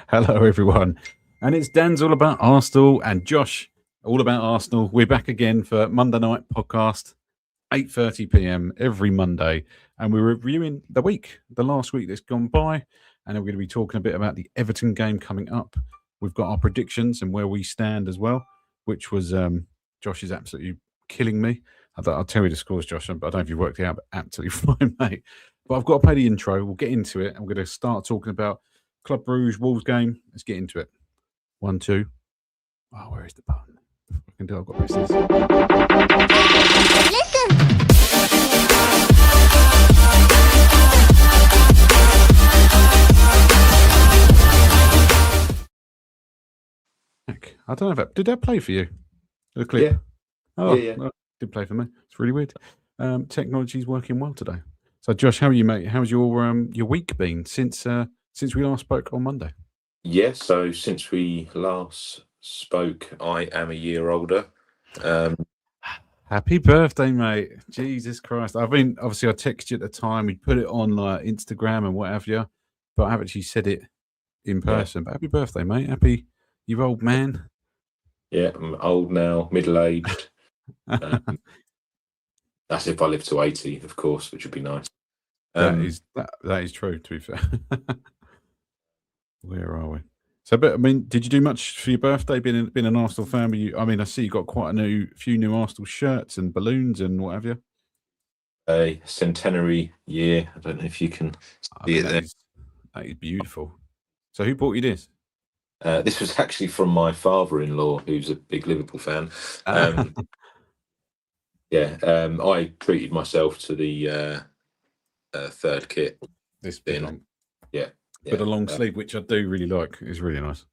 Hello, everyone. And it's Dan's all about Arsenal and Josh all about Arsenal. We're back again for Monday night podcast, 8:30 p.m. every Monday. And we're reviewing the last week that's gone by. And we're going to be talking a bit about the Everton game coming up. We've got our predictions and where we stand as well, which was Josh is absolutely killing me. I'll tell you the scores, Josh. I don't know if you worked it out, but absolutely fine, mate. But I've got to play the intro. We'll get into it. I'm going to start talking about Club Brugge Wolves game. Let's get into it. 1, 2. Oh, where is the button? I can do. I've got to press this. Listen. I don't know if did that play for you? The clip. Yeah. Oh, yeah. Well, it did play for me. It's really weird. Technology's working well today. So, Josh, how are you, mate? How's your week been since we last spoke on Monday? Yeah, so since we last spoke, I am a year older. Happy birthday, mate. Jesus Christ. I texted you at the time. We put it on like Instagram and what have you, but I haven't actually said it in person. But happy birthday, mate. Happy, you old man. Yeah, I'm old now, middle-aged. That's if I live to 80, of course, which would be nice. That is true, to be fair. Where are we? So, but I mean, did you do much for your birthday? Being an Arsenal fan, I see you got quite a few new Arsenal shirts and balloons and what have you. A centenary year. I don't know if you can see it there. That is beautiful. So, who bought you this? This was actually from my father-in-law, who's a big Liverpool fan. I treated myself to the third kit. This bit long. Yeah. But a long sleeve, which I do really like. It's really nice.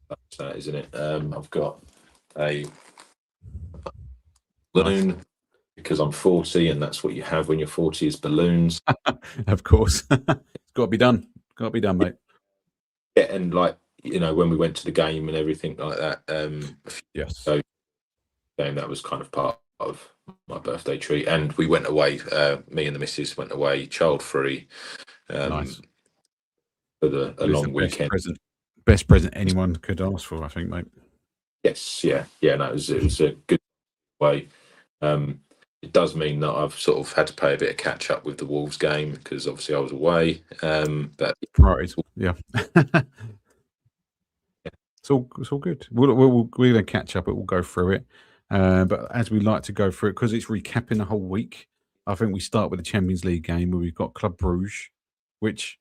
That's that, isn't it? I've got a balloon because I'm 40, and that's what you have when you're 40 is balloons. Of course. It's got to be done. Got to be done, mate. Yeah, and when we went to the game and everything like that. Yes. So that was kind of part of my birthday treat, and we went away. Me and the missus went away, child-free. Nice. For a long weekend. Best present anyone could ask for, I think, mate. Yes, yeah. No, it was a good way. It does mean that I've sort of had to play a bit of catch up with the Wolves game because obviously I was away. But priorities, yeah. It's all good. We're going to catch up. We'll go through it. But as we like to go through it, because it's recapping the whole week, I think we start with the Champions League game where we've got Club Brugge, which,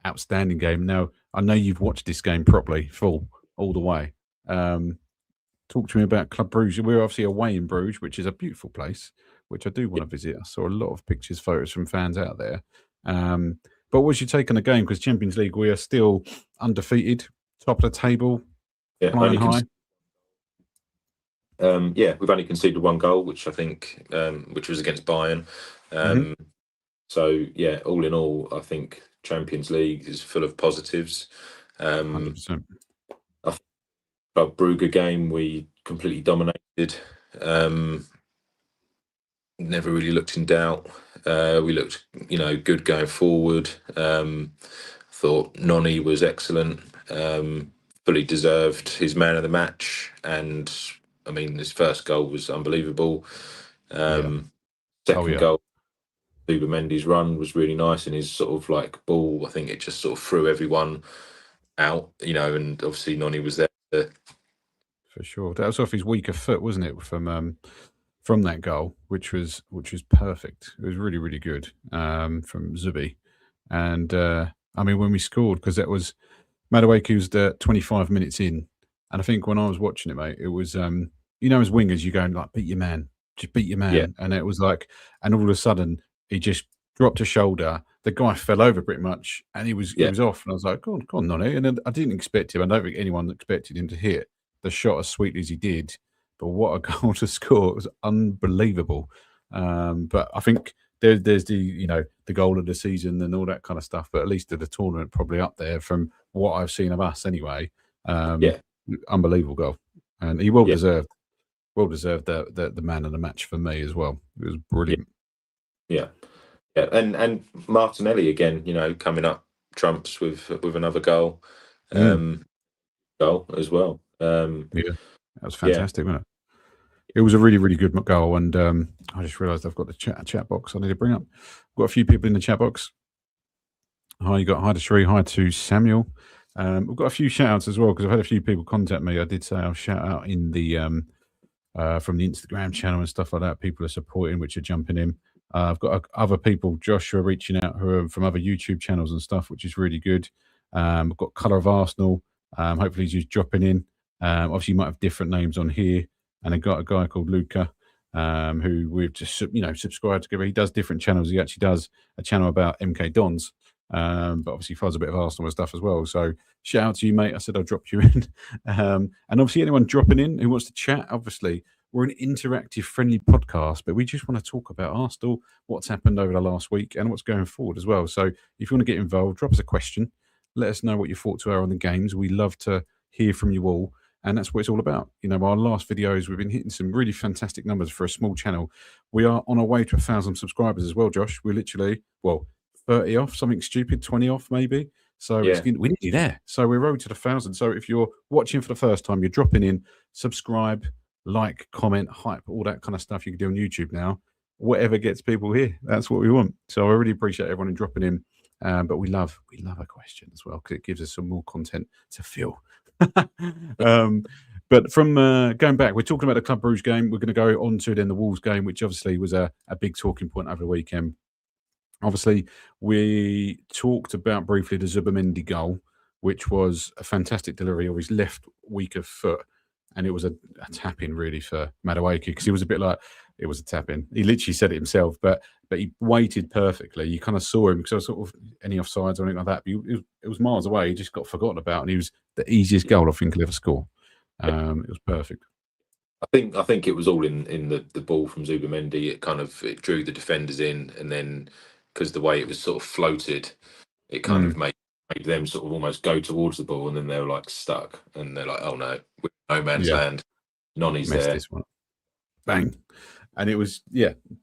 outstanding game. Now, I know you've watched this game properly, full, all the way. Talk to me about Club Brugge. We're obviously away in Bruges, which is a beautiful place, which I do want to visit. I saw a lot of pictures, photos from fans out there. But what's your take on the game? Because Champions League, we are still undefeated, top of the table, flying high. We've only conceded one goal, which I think, which was against Bayern. So, all in all, I think Champions League is full of positives. 100%. I think Club Brugge game, we completely dominated. Never really looked in doubt. We looked, good going forward. Thought Noni was excellent. Fully deserved his man of the match. And, his first goal was unbelievable. Second goal, Mendy's run was really nice, and his sort of ball, I think it just sort of threw everyone out, and obviously Noni was there. For sure. That was off his weaker foot, wasn't it, from that goal, which was perfect. It was really, really good from Zubi. And when we scored, because that was Madueke was 25 minutes in, and I think when I was watching it, mate, it was as wingers you go beat your man, just beat your man, and it was and all of a sudden he just dropped a shoulder. The guy fell over pretty much, and he was off. And I was like, go on, Noni. And then I didn't expect him. I don't think anyone expected him to hit the shot as sweetly as he did. But what a goal to score! It was unbelievable. But I think there's the the goal of the season and all that kind of stuff. But at least the tournament probably up there from what I've seen of us anyway. Unbelievable goal, and he deserved the man of the match for me as well. It was brilliant. Yeah. And Martinelli again, coming up trumps with another goal as well. Yeah, that was Yeah, fantastic, wasn't it? It was a really, really good goal, and I just realised I've got the chat box I need to bring up. Got a few people in the chat box. Hi, you got hi to Shree, hi to Samuel. We've got a few shout outs as well because I've had a few people contact me. I did say I'll shout out in the from the Instagram channel and stuff like that. People are supporting, which are jumping in. I've got other people, Joshua, reaching out who are from other YouTube channels and stuff, which is really good. I've got Colour of Arsenal. Hopefully, he's just dropping in. Obviously, you might have different names on here. And I got a guy called Luca, who we've just subscribed together. He does different channels. He actually does a channel about MK Dons, but obviously follows a bit of Arsenal and stuff as well. So shout out to you, mate. I said I'll drop you in. And obviously, anyone dropping in who wants to chat, obviously, we're an interactive, friendly podcast, but we just want to talk about Arsenal, what's happened over the last week, and what's going forward as well. So if you want to get involved, drop us a question. Let us know what your thoughts are on the games. We love to hear from you all. And that's what it's all about. You know, our last videos, we've been hitting some really fantastic numbers for a small channel. We are on our way to 1,000 subscribers as well, Josh. We're literally, 30 off, something stupid, 20 off maybe. So yeah. we're nearly there. So we're road to the 1,000. So if you're watching for the first time, you're dropping in, subscribe, like, comment, hype, all that kind of stuff you can do on YouTube now. Whatever gets people here, that's what we want. So I really appreciate everyone dropping in. But we love a question as well because it gives us some more content to fill. But from going back, we're talking about the Club Brugge game. We're going to go on to then the Wolves game, which obviously was a big talking point over the weekend. Obviously, we talked about briefly the Zubamendi goal, which was a fantastic delivery of his left weaker foot. And it was a tap-in, really, for Madueke, because he was a bit like, it was a tap-in. He literally said it himself, but he waited perfectly. You kind of saw him, because I was sort of any offsides or anything like that. But it was miles away. He just got forgotten about, and he was the easiest goal I think he'll ever score. It was perfect. I think it was all in the ball from Zubamendi. It drew the defenders in, and then because the way it was sort of floated, it kind of made them sort of almost go towards the ball, and then they were like stuck, and they're like, "Oh no, we're in no man's land." Noni's Missed there. this one. Bang. And it was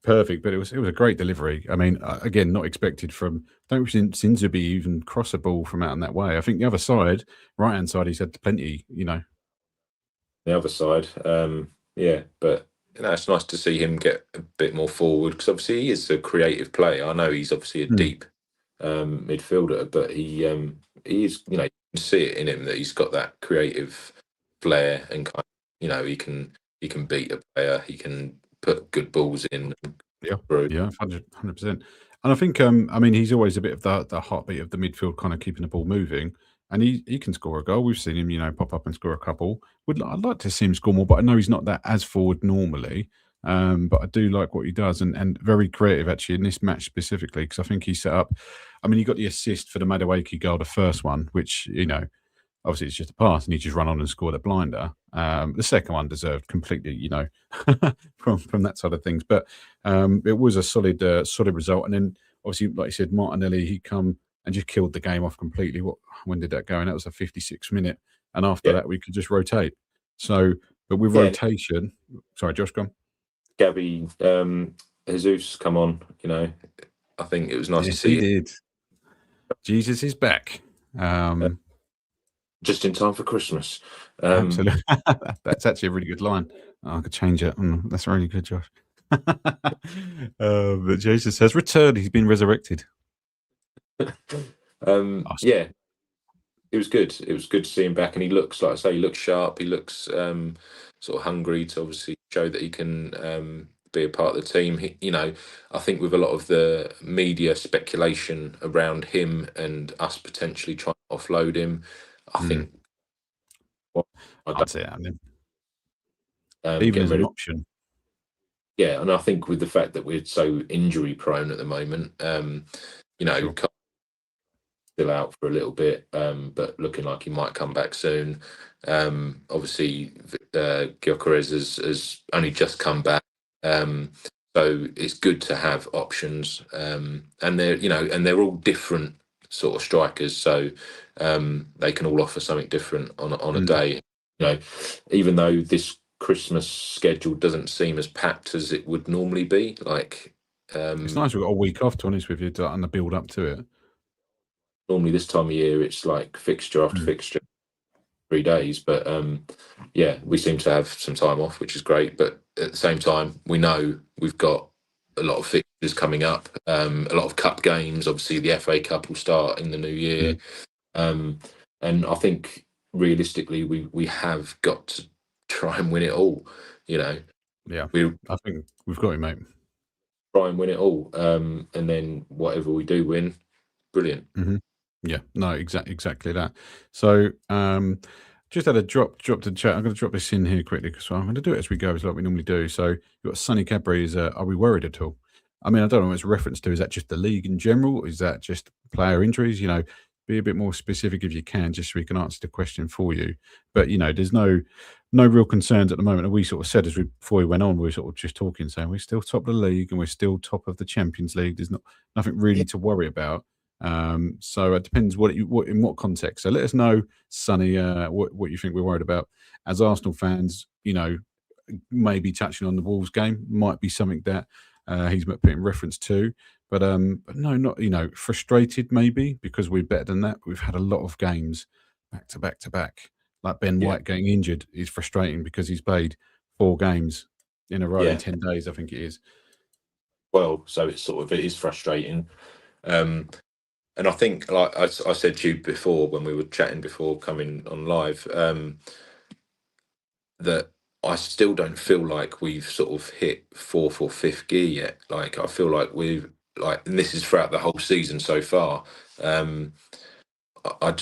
perfect, but it was a great delivery. I mean, again, not expected from. I don't think Sinzubi even cross a ball from out in that way. I think the other side, right hand side, he's had plenty. The other side, but it's nice to see him get a bit more forward because obviously he is a creative player. I know he's obviously a deep midfielder, but he is, you can see it in him that he's got that creative flair and he can beat a player, he can put good balls in. Yeah, through. 100%. And I think, I mean, he's always a bit of the heartbeat of the midfield, kind of keeping the ball moving. And he can score a goal. We've seen him, pop up and score a couple. I'd like to see him score more, but I know he's not that as forward normally. But I do like what he does, and very creative actually in this match specifically, because I think he set up. I mean, he got the assist for the Madueke goal, the first one, which obviously it's just a pass, and he just run on and scored a blinder. The second one deserved completely, from that side of things. But it was a solid result. And then obviously, like you said, Martinelli, he come and just killed the game off completely. When did that go? And that was a 56th minute. And after that, we could just rotate. So, but with rotation, sorry, Josh, go on. Gabby, Jesus, come on, I think it was nice to see. He did. Jesus is back. Just in time for Christmas. Absolutely. That's actually a really good line. I could change it. That's really good, Josh. But Jesus has returned. He's been resurrected. Yeah, it was good. It was good to see him back, and he looks, like I say, he looks sharp. He looks sort of hungry to obviously show that he can be a part of the team. I think with a lot of the media speculation around him and us potentially trying to offload him, I think I'd say that. Even as an option. Yeah, and I think with the fact that we're so injury prone at the moment, sure. Still out for a little bit, but looking like he might come back soon. Obviously, Gyökeres has only just come back, so it's good to have options. And they're all different sort of strikers, so they can all offer something different on a day. Even though this Christmas schedule doesn't seem as packed as it would normally be. It's nice we've got a week off, to be honest with you, and the build up to it. normally this time of year it's like fixture after Mm. fixture, 3 days. But yeah, we seem to have some time off, which is great. But at the same time, we know we've got a lot of fixtures coming up, a lot of cup games. Obviously, the FA Cup will start in the new year, Mm. um, and I think realistically, we have got to try and win it all. You know, Yeah, we I think we've got it, mate. try and win it all, and then whatever we do win, brilliant. Hmm. Yeah, no, exactly that. So, just had a dropped a chat. I'm going to drop this in here quickly because I'm going to do it as we go, as like we normally do. So, you've got Sonny Cadbury. Are we worried at all? I mean, I don't know what it's a reference to. Is that just the league in general? Is that just player injuries? Be a bit more specific if you can, just so we can answer the question for you. But there's no real concerns at the moment. And we sort of said before we went on, we were sort of just talking, saying we're still top of the league and we're still top of the Champions League. There's nothing Yeah, really to worry about. So it depends what in what context. So let us know, Sonny, what you think we're worried about. As Arsenal fans, maybe touching on the Wolves game might be something that he's putting reference to. But no, not frustrated maybe because we're better than that. We've had a lot of games back to back to back. Like Ben yeah, White getting injured is frustrating because he's played 4 games in a row in yeah. 10 days. I think it is. Well, so it is frustrating. Um, And I think, like I said to you before when we were chatting before coming on live, that I still don't feel like we've sort of hit fourth or fifth gear yet. Like I feel like we've and this is throughout the whole season so far. Um, I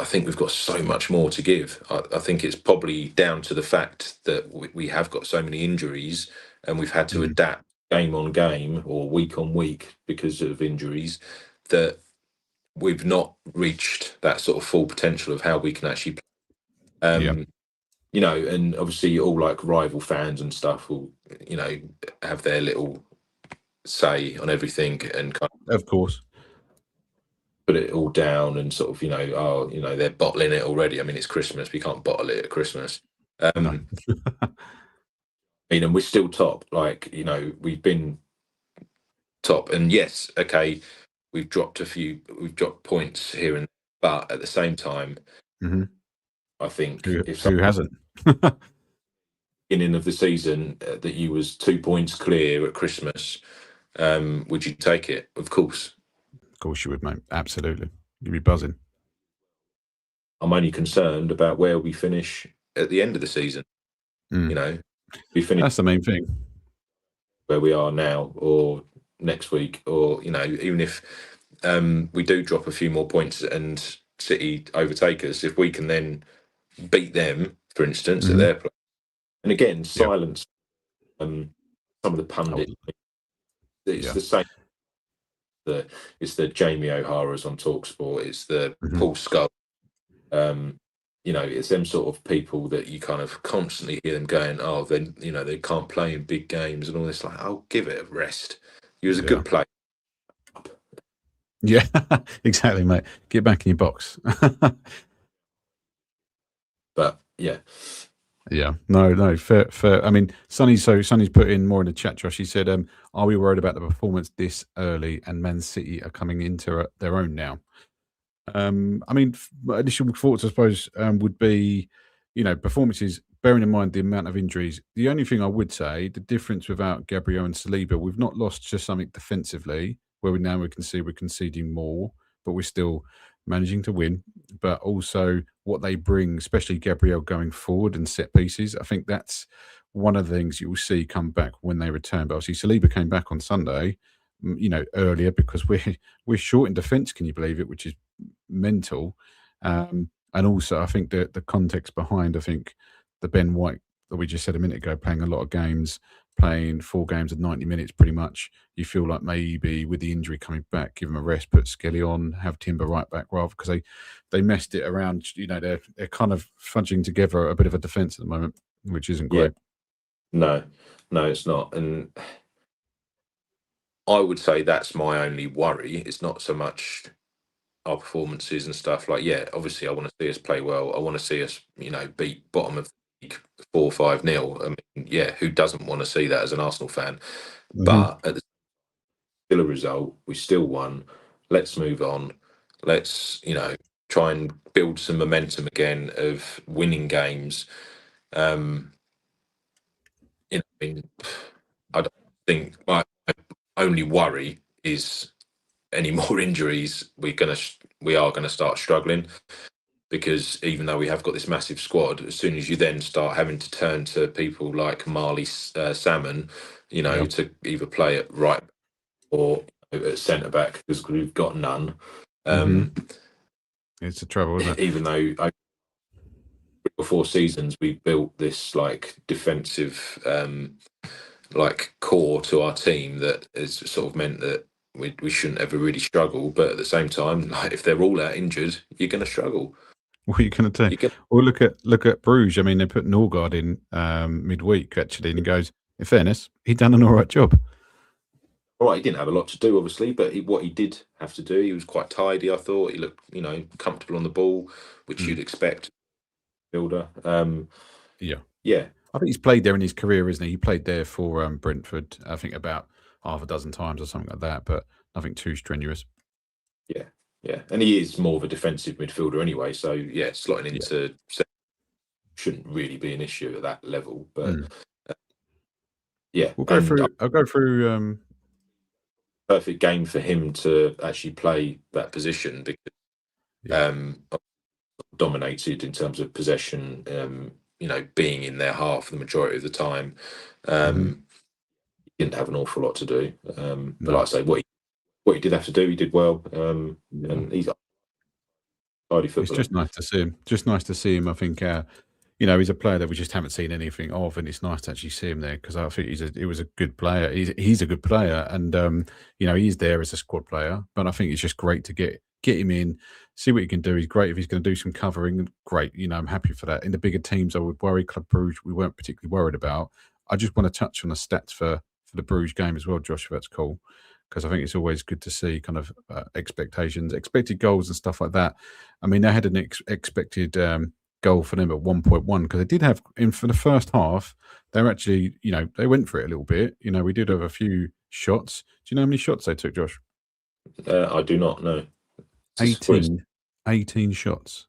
think we've got so much more to give. I think it's probably down to the fact that we have got so many injuries and we've had to Mm, adapt game on game or week on week because of injuries that we've not reached that sort of full potential of how we can actually play. yeah, And obviously all like rival fans and stuff will, you know, have their little say on everything and kind of of course. put it all down and sort of, oh, they're bottling it already. I mean, it's Christmas. We can't bottle it at Christmas. No. And we're still top. Like, we've been top. And yes, okay, we've dropped points here and but at the same time, Hmm. I think Who if who hasn't? beginning of the season that you was 2 points clear at Christmas, would you take it? Of course. Of course you would, mate. Absolutely. You'd be buzzing. I'm only concerned about where we finish at the end of the season. You Mm. know, we finish That's the main thing. where we are now, or next week, or even if we do drop a few more points and City overtake us, if we can then beat them, for instance, at Hmm. their place, and again Yeah. silence some of the I would, pundits. It's yeah. the same. It's the Jamie O'Hara's on Talksport. It's the Hmm. Paul Skull. Um, it's them sort of people that you kind of constantly hear them going, "Oh, then they can't play in big games and all this." Like, "Oh, give it a rest. You was a Yeah. good player." Yeah. Exactly, mate. Get back in your box. But yeah, Yeah. No, no, fair. I mean, Sonny's put in more in the chat, Josh. He said, are we worried about the performance this early and Man City are coming into their own now? I mean, my initial thoughts, I suppose, would be, performances, bearing in mind the amount of injuries. The only thing I would say, the difference without Gabriel and Saliba, we've not lost just something defensively, where we can see we're conceding more, but we're still managing to win. But also what they bring, especially Gabriel going forward and set pieces. I think that's one of the things you will see come back when they return. But obviously, Saliba came back on Sunday, earlier because we're short in defence. Can you believe it? Which is mental. And also, I think the context behind, I think the Ben White that we just said a minute ago, playing a lot of games, playing 4 games of 90 minutes pretty much, you feel like maybe with the injury coming back, give him a rest, put Skelly on, have Timber right back rather because they messed it around. They're kind of fudging together a bit of a defence at the moment, which isn't yeah, great. no, no, it's not. And I would say that's my only worry. It's not so much our performances and stuff. Like, yeah, obviously, I want to see us play well. I want to see us, beat bottom of the league 4-5-0. I mean, yeah, who doesn't want to see that as an Arsenal fan? Hmm. But at the still a result. We still won. Let's move on. Let's try and build some momentum again of winning games. I mean, I don't think my only worry is any more injuries. We are gonna start struggling, because even though we have got this massive squad, as soon as you then start having to turn to people like Marley Salmon, Yeah. to either play at right or at centre back, because we've got none. Hmm. It's the trouble, isn't it? Even though over 3 or 4 seasons we built this like defensive like core to our team that has sort of meant that we shouldn't ever really struggle. But at the same time, like, if they're all out injured, you're going to struggle. What are you going to do? You can. Well, look at Bruges. I mean, they put Norgard in midweek actually, and he goes. In fairness, he done an all right job. All right, he didn't have a lot to do, obviously, but what he did have to do, he was quite tidy. I thought he looked, comfortable on the ball, which Mm, you'd expect, builder. yeah, Yeah, I think he's played there in his career, isn't he? He played there for Brentford, I think about half a dozen times or something like that, but nothing too strenuous. yeah, yeah, and he is more of a defensive midfielder anyway. So yeah, slotting Yeah. into shouldn't really be an issue at that level. But Mm. yeah, We'll go and through. I'll go through. perfect game for him to actually play that position, because Yeah. um, dominated in terms of possession. Being in their half the majority of the time. Hmm. He didn't have an awful lot to do. But No. like I say, what he did have to do, he did well. Yeah. And he's a tidy It's footballer. just nice to see him. Just nice to see him. I think he's a player that we just haven't seen anything of, and it's nice to actually see him there because I think he was a good player. He's a good player, and he's there as a squad player. But I think it's just great to get him in, see what he can do. He's great if he's going to do some covering. Great, I'm happy for that. In the bigger teams, I would worry. Club Brugge, we weren't particularly worried about. I just want to touch on the stats for the Bruges game as well, Josh. If that's cool. Because I think it's always good to see kind of expectations, expected goals, and stuff like that. I mean, they had an expected goal for them at 1.1 because they did have in for the first half. They were actually, they went for it a little bit. We did have a few shots. Do you know how many shots they took, Josh? I do not know. What is 18, 18 shots.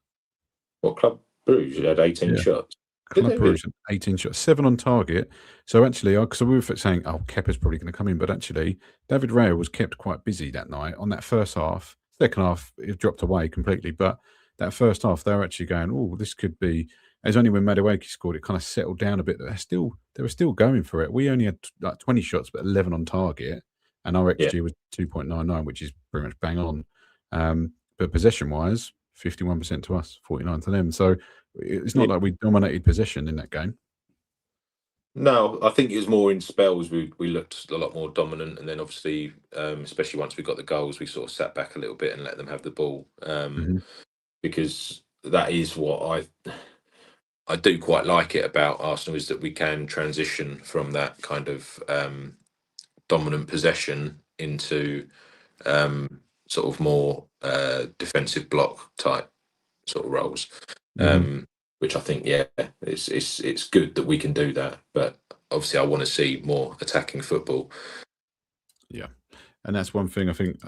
what Club Brugge had 18 Yeah. shots? Did Club they really? Brugge had 18 shots, 7 on target. So actually, because we were saying, oh, Kepa's probably going to come in, but actually, David Raya was kept quite busy that night on that first half. Second half, it dropped away completely. But that first half, they were actually going, oh, this could be. It's only when Madueke scored, it kind of settled down a bit. They were still going for it. We only had like 20 shots, but 11 on target, and our Yeah. XG was 2.99, which is pretty much bang on. But possession wise, 51% to us, 49 to them. So it's Yeah. not like we dominated possession in that game. No, I think it was more in spells. We looked a lot more dominant, and then obviously, especially once we got the goals, we sort of sat back a little bit and let them have the ball, Mhm. because that is what I do quite like it about Arsenal, is that we can transition from that kind of dominant possession into sort of more defensive block type sort of roles. Mhm. Which I think, yeah, it's good that we can do that. But obviously, I want to see more attacking football. Yeah, and that's one thing I think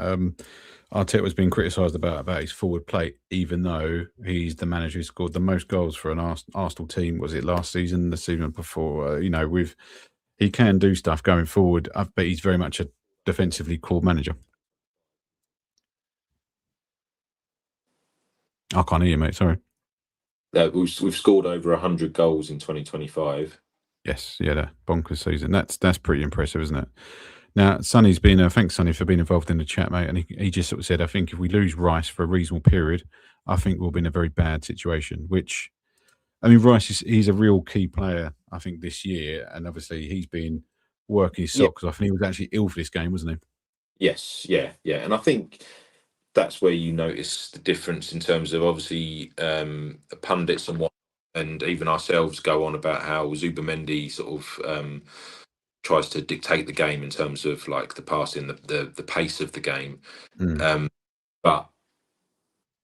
Arteta was being criticised about his forward play, even though he's the manager who scored the most goals for an Arsenal team. Was it last season, the season before? He can do stuff going forward, but he's very much a defensively core manager. I can't hear you, mate. Sorry. We've scored over 100 goals in 2025. Yes, yeah, that bonkers season. That's pretty impressive, isn't it? Now, Sonny's been, thanks, Sonny, for being involved in the chat, mate. And he just sort of said, I think if we lose Rice for a reasonable period, I think we'll be in a very bad situation. Which, I mean, he's a real key player, I think, this year. And obviously, he's been working his Yeah. socks off. And he was actually ill for this game, wasn't he? Yes. Yeah. Yeah. And I think that's where you notice the difference in terms of, obviously, the pundits and even ourselves go on about how Zubamendi sort of tries to dictate the game in terms of like the passing, the pace of the game. Mm. But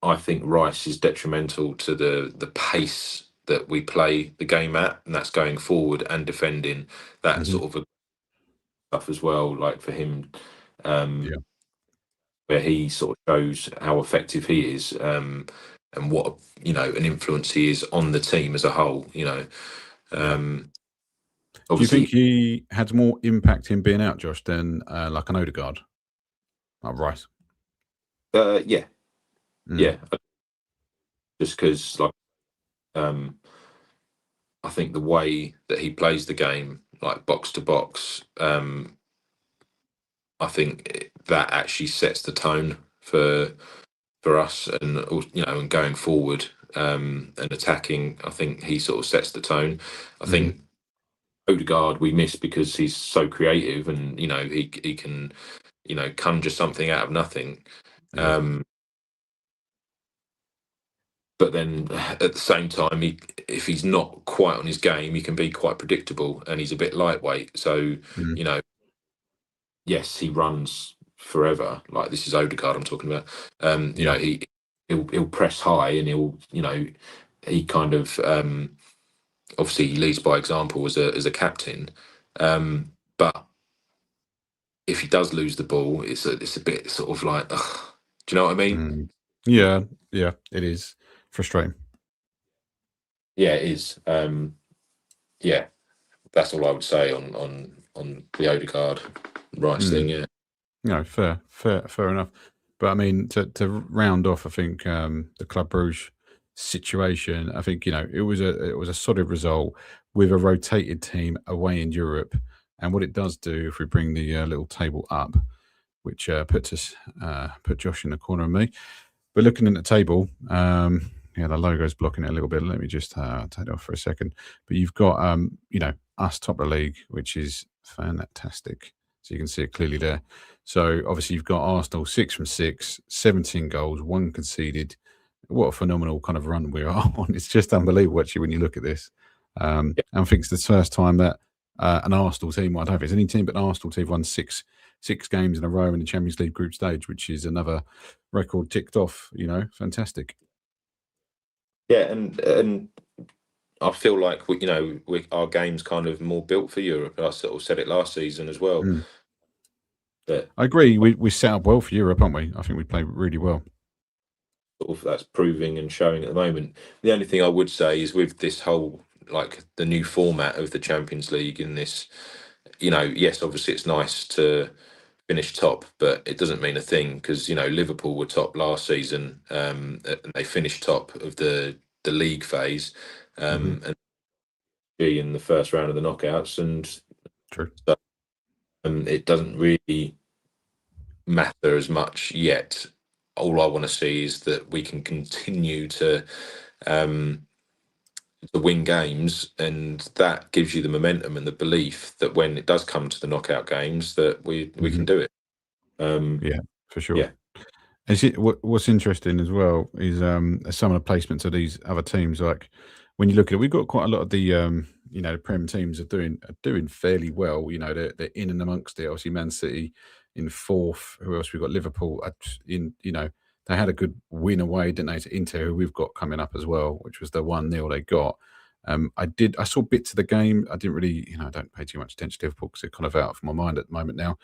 I think Rice is detrimental to the pace that we play the game at, and that's going forward and defending. That Hmm. sort of stuff as well. Like for him, um, Yeah. where he sort of shows how effective he is, and what an influence he is on the team as a whole. Do you think Obviously, he had more impact in being out, Josh, than like an Odegaard? Oh, right. yeah, Mm, yeah, just because um, I think the way that he plays the game, like box to box, I think that actually sets the tone for us, and and going forward, and attacking. I think he sort of sets the tone. I mm, think Odegaard we miss because he's so creative, and he can conjure something out of nothing. yeah. Um, but then at the same time, if he's not quite on his game, he can be quite predictable, and he's a bit lightweight. So Mm, you know, yes, he runs forever. Like, this is Odegaard I'm talking about. yeah. He'll press high, and he kind of, obviously he leads by example as a captain. But if he does lose the ball, it's a bit sort of like, ugh, do you know what I mean? Mm. Yeah. Yeah. It is frustrating. Yeah, it is. Yeah, that's all I would say on the Odegaard rights Mm. thing. Yeah, No, fair enough. But I mean, to round off, I think the Club Brugge situation. I think it was a solid result with a rotated team away in Europe, and what it does do if we bring the little table up, which put Josh in the corner of me. But looking at the table, yeah, the logo's blocking it a little bit. Let me just take it off for a second. But you've got, us top of the league, which is fantastic. So you can see it clearly there. So obviously you've got Arsenal 6 from 6, 17 goals, one conceded. What a phenomenal kind of run we are on. It's just unbelievable actually when you look at this. And I think it's the first time that an Arsenal team, well, I don't know if it's any team, but an Arsenal team won six games in a row in the Champions League group stage, which is another record ticked off. Fantastic. yeah, and I feel like our game's kind of more built for Europe. I sort of said it last season as well. Mm. That I agree. We set up well for Europe, aren't we? I think we played really well. sort of that's proving and showing at the moment. The only thing I would say is, with this whole, like, the new format of the Champions League in this, yes, obviously it's nice to finish top, but it doesn't mean a thing, because Liverpool were top last season, and they finished top of the league phase, Hmm. and be in the first round of the knockouts, and True. so, it doesn't really matter as much yet. All I want to see is that we can continue um, to win games, and that gives you the momentum and the belief that when it does come to the knockout games, that we Hmm. can do it. Um, Yeah, for sure. yeah, What's interesting as well is some of the placements of these other teams. Like when you look at it, we've got quite a lot of the Prem teams are doing fairly well. They're in and amongst it. Obviously, Man City in fourth. Who else? We've got Liverpool in. They had a good win away, didn't they, to Inter, who we've got coming up as well, which was the 1-0 they got. I saw bits of the game. I didn't really, I don't pay too much attention to Liverpool because they're kind of out of my mind at the moment now.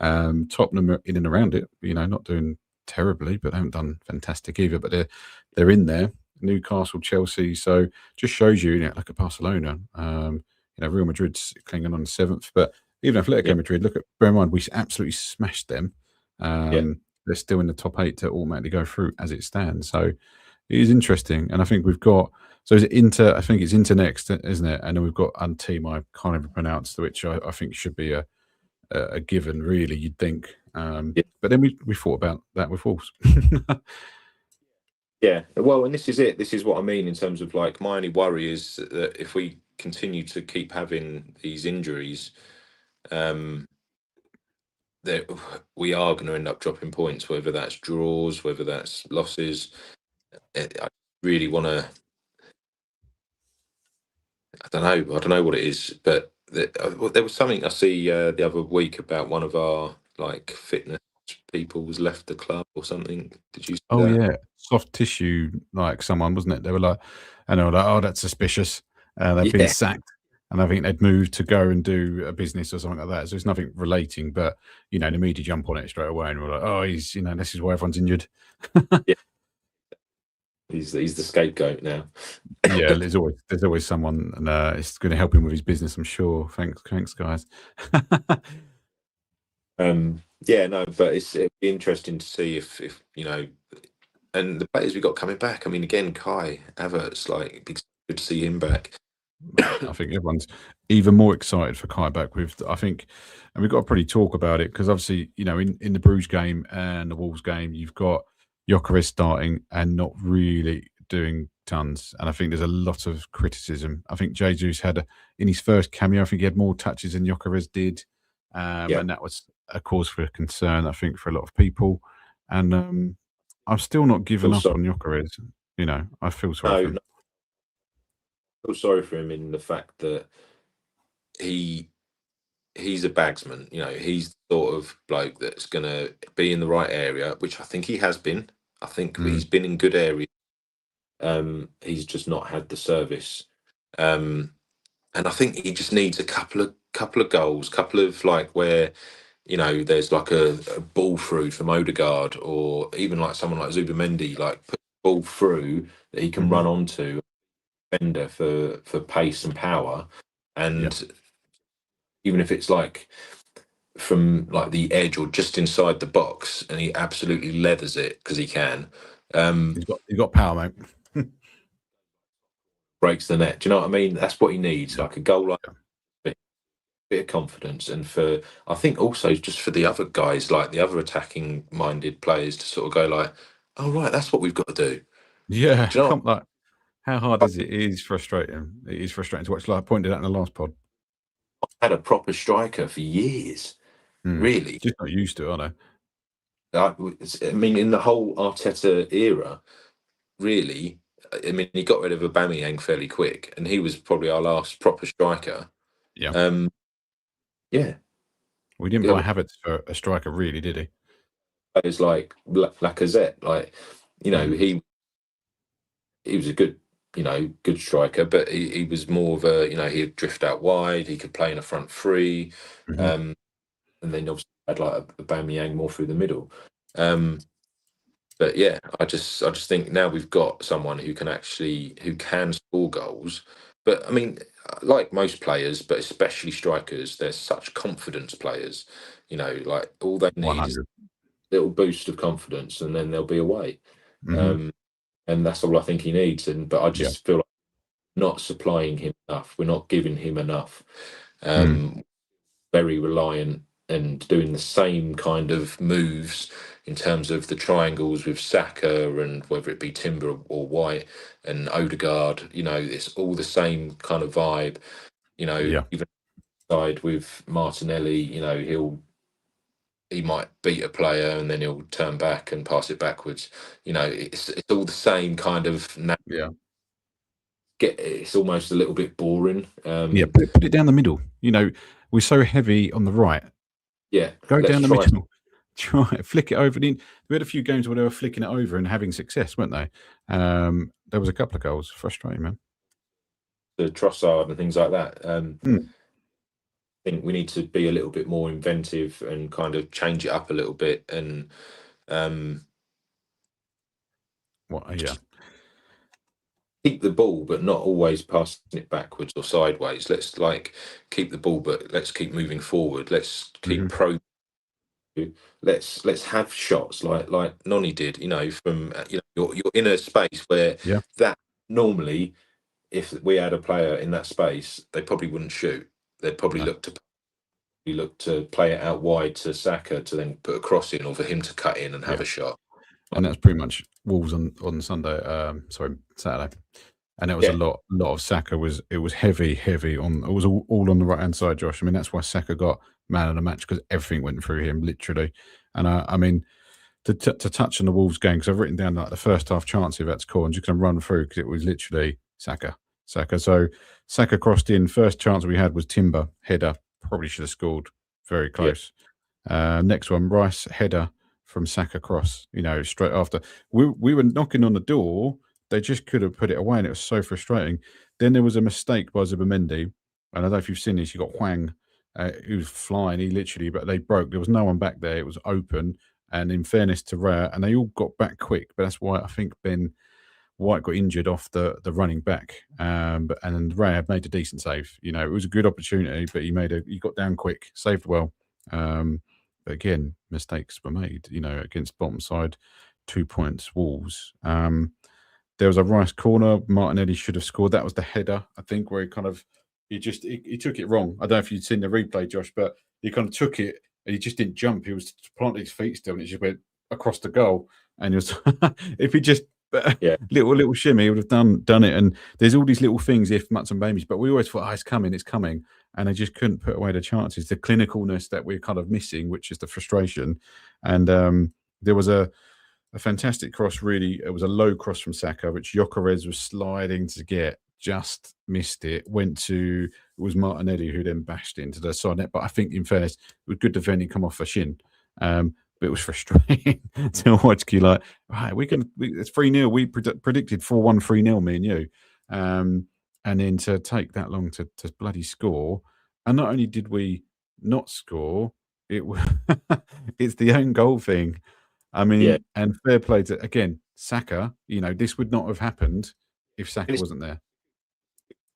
Tottenham are in and around it, not doing terribly, but they haven't done fantastic either. But they're in there. Newcastle, Chelsea. So just shows you, like at Barcelona, Real Madrid's clinging on seventh, but even yeah, Atletico Madrid, bear in mind we absolutely smashed them. yeah, They're still in the top eight to automatically go through as it stands. So it is interesting, and I think we've got. So is it Inter? I think it's Inter next, isn't it? And then we've got a team I can't even pronounce, which I think should be a given, really, you'd think. yeah, But then we thought about that with Wolves. yeah. Well, and this is it. This is what I mean in terms of, like, my only worry is that if we continue to keep having these injuries, um, that we are going to end up dropping points, whether that's draws, whether that's losses. I really want to. I don't know. I don't know what it is, but there was something I see the other week about one of our, like, fitness people was left the club or something. Did you see Oh that? yeah, soft tissue, like someone, wasn't it? They were like, and they were like, oh, that's suspicious. They've been Yeah, sacked. and I think they'd moved to go and do a business or something like that. So it's nothing relating, but the media jump on it straight away, and we're like, oh, he's this is why everyone's injured. Yeah, he's the scapegoat now. Yeah, there's always someone, and it's going to help him with his business, I'm sure. Thanks, guys. Yeah, no, but it'd be interesting to see if and the players we got coming back. I mean, again, Kai Havertz, like, it'd be good to see him back. Mate, I think everyone's even more excited for Kai back with. I think, and we've got to pretty talk about it because obviously, in the Bruges game and the Wolves game, you've got Gyökeres starting and not really doing tons. And I think there's a lot of criticism. I think Jesus had in his first cameo, I think he had more touches than Gyökeres did, Yeah, and that was a cause for concern, I think, for a lot of people. And I'm still not feel giving up sorry. on Gyökeres. I feel sorry for No, him. no, feel sorry for him in the fact that he he's a bagsman. He's the sort of bloke that's gonna be in the right area, which I think he has been. I think Mm, he's been in good areas. He's just not had the service. Um, and I think he just needs a couple of goals, couple of like where there's like a ball through from Odegaard, or even like someone like Zubamendi, like put the ball through that he can hmm run onto, defender for pace and power, Yeah. and even if it's like from like the edge or just inside the box, and he absolutely leathers it because he can. Um, He's got power, mate. Breaks the net. Do you know what I mean? That's what he needs, Yeah, like a goal, like yeah. bit of confidence, and for I think also just for the other guys, like the other attacking minded players, to sort of go like, oh right, that's what we've got to do. Yeah, Do you know like, how hard is it? It is frustrating. It is frustrating to watch. Like I pointed out in the last pod. I had a proper striker for years, Mm. really. Just not used to it, are they? I mean, in the whole Arteta era, really. I mean, he got rid of Aubameyang fairly quick, and he was probably our last proper striker. Yeah. Um, yeah, We didn't the buy other Havertz for a striker, really, did he? players like Lacazette, like Mm. he was a good striker, but he was more of a he'd drift out wide, he could play in a front three, Hmm. um, and then obviously had like a Aubameyang more through the middle. Um, but yeah, I just think now we've got someone who can score goals. But I mean, like most players, but especially strikers, they're such confidence players. Like all they need is 100. a little boost of confidence, and then they'll be away. Hmm. Um, and that's all I think he needs. But I Yeah. just feel like not supplying him enough. We're not giving him enough. Mm. Um, Very reliant and doing the same kind of moves in terms of the triangles with Saka, and whether it be Timber or White and Odegaard. It's all the same kind of vibe. Yeah. Even side with Martinelli, he might beat a player and then he'll turn back and pass it backwards. It's all the same kind of. Yeah. It's almost a little bit boring. Yeah. Put it down the middle. We're so heavy on the right. Yeah, Go let's down the try middle. Try it. Flick it over. We had a few games where they were flicking it over and having success, weren't they? There was a couple of goals. Frustrating, man. the Trossard and things like that. Mm. I think we need to be a little bit more inventive and kind of change it up a little bit, and um, What? Yeah. keep the ball, but not always passing it backwards or sideways. Let's like keep the ball, but let's keep moving forward. Let's keep Hmm. pro. Let's have shots like Noni did. From you're in a space where Yeah. that normally, if we had a player in that space, they probably wouldn't shoot. They'd probably No. look to play it out wide to Saka to then put a cross in, or for him to cut in and have Yeah. a shot. And that's pretty much Wolves on Sunday. Sorry, Saturday. And it was a Yeah, lot of Saka. It was heavy on. It was all on the right hand side, Josh. I mean, that's why Saka got man of the match because everything went through him literally. And I mean, to touch on the Wolves game because I've written down like the first half chance if that's cool. I'm just going to run through because it was literally Saka. So Saka crossed in. First chance we had was Timber header. Probably should have scored. Very yeah, close. Next one, Rice header from Saka cross. Straight after we were knocking on the door. They just could have put it away, and it was so frustrating. Then there was a mistake by Zubamendi. And I don't know if you've seen this. You got Huang, who was flying. He literally, but they broke. There was no one back there. It was open. And in fairness to Raya, and they all got back quick. But that's why I think Ben White got injured off the running back. And Raya made a decent save. You know, it was a good opportunity, but he got down quick, saved well. But again, mistakes were made. You know, against bottom side, 2 points Wolves. There was a Rice corner. Martinelli should have scored. That was the header, I think, where he took it wrong. I don't know if you'd seen the replay, Josh, but he kind of took it and he just didn't jump. He was planting his feet still, and it just went across the goal. And he was, if he just little shimmy, he would have done it. And there's all these little things, if Mutts and babies, but we always thought, it's coming, and they just couldn't put away the chances. The clinicalness that we're kind of missing, which is the frustration. And there was a fantastic cross, really. It was a low cross from Saka, which Gyökeres was sliding to get, just missed it. It was Martinelli who then bashed it into the side net. But I think, in fairness, it was good defending, come off a shin. But it was frustrating to watch. Like, right, it's 3-0. We predicted 4-1, 3-0, me and you. And then to take that long to bloody score. And not only did we not score, it's the own goal thing. I mean, and fair play to, again, Saka. You know, this would not have happened if Saka wasn't there.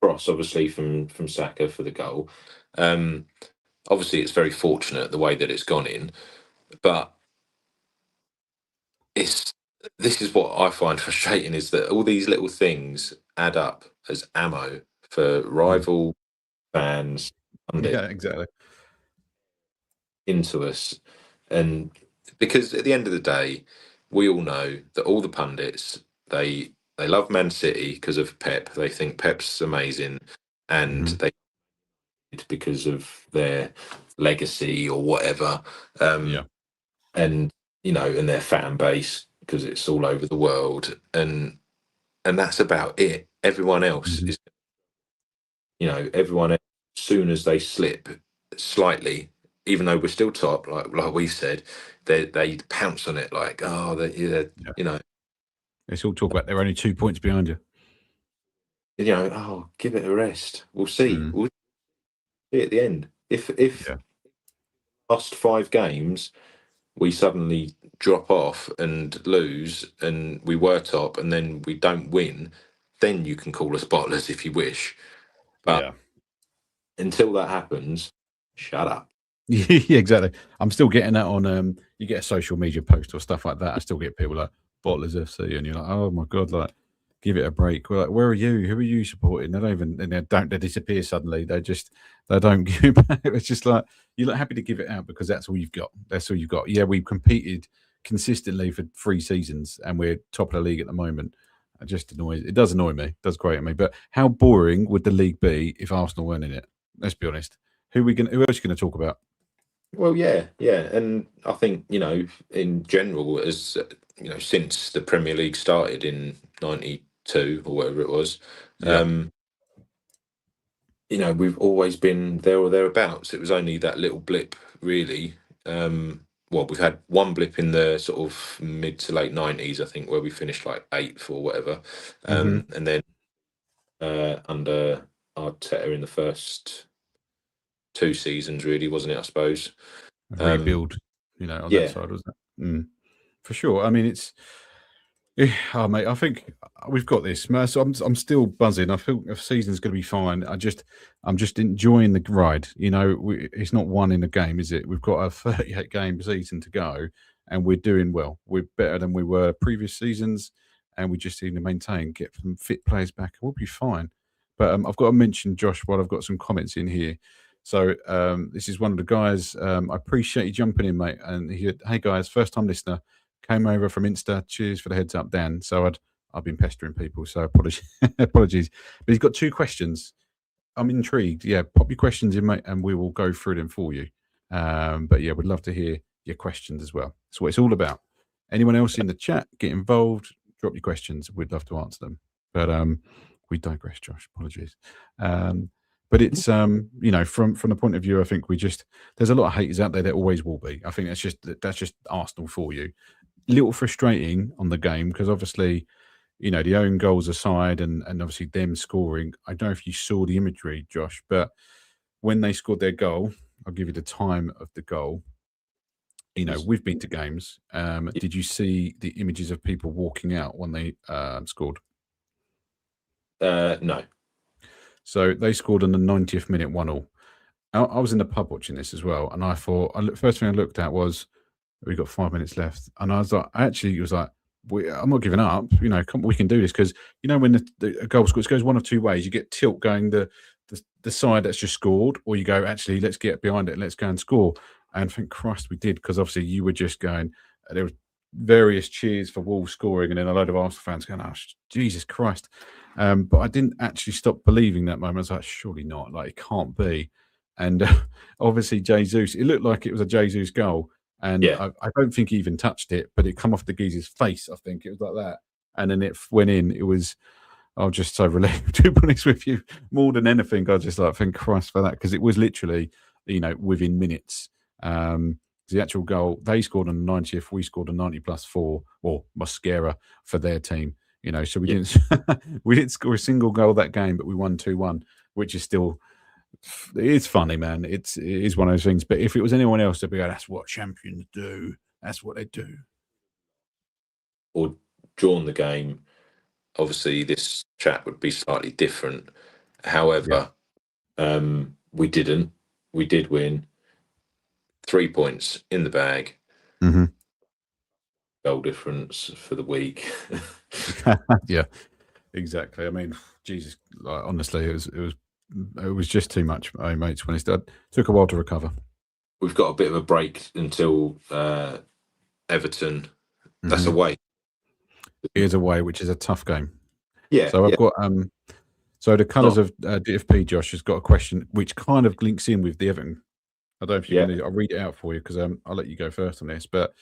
Cross, obviously, from Saka for the goal. Obviously, it's very fortunate the way that it's gone in, but this is what I find frustrating, is that all these little things add up as ammo for rival fans. Yeah, exactly. Into us. And because at the end of the day, we all know that all the pundits, they love Man City because of Pep. They think Pep's amazing, and they because of their legacy or whatever. And you know, and their fan base, because it's all over the world, and that's about it. Everyone else is, you know, everyone else, as soon as they slip slightly, even though we're still top, like we said, they pounce on it like, you know. Let's all talk about they're only 2 points behind you. You know, give it a rest. We'll see. We'll see at the end. If last 5 games we suddenly drop off and lose, and we were top, and then we don't win, then you can call us bottlers if you wish. But until that happens, shut up. Yeah, exactly. I'm still getting that on. You get a social media post or stuff like that. I still get people like Bottlers FC, and you're like, oh my god, like give it a break. We're like, where are you? Who are you supporting? They don't even. And they disappear suddenly. They don't give it back. It's just like you're not happy to give it out because that's all you've got. That's all you've got. Yeah, we've competed consistently for 3 seasons, and we're top of the league at the moment. It does annoy me. It does grate me. But how boring would the league be if Arsenal weren't in it? Let's be honest. Who else are you going to talk about? Well, yeah, and I think, you know, in general, as you know, since the Premier League started in '92 or whatever it was, you know, we've always been there or thereabouts. It was only that little blip, really. Well, we've had one blip in the sort of mid to late '90s, I think, where we finished like 8th or whatever, and then under Arteta in the first 2 seasons, really, wasn't it? I suppose. Rebuild, you know, on that side, wasn't it? For sure. I mean, mate, I think we've got this. So I'm still buzzing. I feel the season's going to be fine. I'm just enjoying the ride. You know, it's not one in a game, is it? We've got a 38 game season to go, and we're doing well. We're better than we were previous seasons, and we just need to maintain, get some fit players back. We'll be fine. But I've got to mention Josh while I've got some comments in here. So this is one of the guys. I appreciate you jumping in, mate. And he said, hey guys, first time listener, came over from Insta. Cheers for the heads up, Dan. So I've been pestering people, so apologies. But he's got 2 questions. I'm intrigued. Yeah, pop your questions in, mate, and we will go through them for you. But yeah, we'd love to hear your questions as well. That's what it's all about. Anyone else in the chat, get involved, drop your questions. We'd love to answer them. But we digress, Josh. Apologies. But it's you know, from the point of view, I think there's a lot of haters out there. There always will be. I think that's just Arsenal for you. Little frustrating on the game because obviously, the own goals aside, and obviously them scoring. I don't know if you saw the imagery, Josh, but when they scored their goal, I'll give you the time of the goal. We've been to games. Did you see the images of people walking out when they scored? No. So they scored on the 90th minute 1-1. I was in the pub watching this as well, and I thought, first thing I looked at was, we got 5 minutes left, and I was like, it was like, I'm not giving up. We can do this, because when the goal scores, it goes one of two ways. You get tilt going the side that's just scored, or you go, actually, let's get behind it and let's go and score. And thank Christ we did, because obviously you were just going. There were various cheers for Wolves scoring, and then a load of Arsenal fans going, "Oh, Jesus Christ!" But I didn't actually stop believing that moment. I was like, surely not. Like, it can't be. And obviously Jesus, it looked like it was a Jesus goal. And Yeah. I don't think he even touched it, but it come off the geezer's face. I think it was like that. And then it went in. It was, I was just so relieved, to be honest with you. More than anything, I just like, thank Christ for that, because it was literally, within minutes. The actual goal, they scored on the 90th, we scored a 90+4, or Mosquera for their team. So we Yeah. didn't we didn't score a single goal that game, but we won 2-1, which is still, it's funny, man. It is one of those things. But if it was anyone else, they'd be like, that's what champions do. That's what they do. Or drawn the game, obviously this chat would be slightly different. However, we didn't. We did win. 3 points in the bag. Mm-hmm. Goal difference for the week. Yeah, exactly. I mean, Jesus, like, honestly, it was just too much, mate. When it took a while to recover. We've got a bit of a break until Everton. That's away. Here's away, which is a tough game. Yeah. So I've got so the colours Not- of DFP. Josh has got a question which kind of links in with the Everton. I don't know if you can. I'll read it out for you, because I'll let you go first on this. But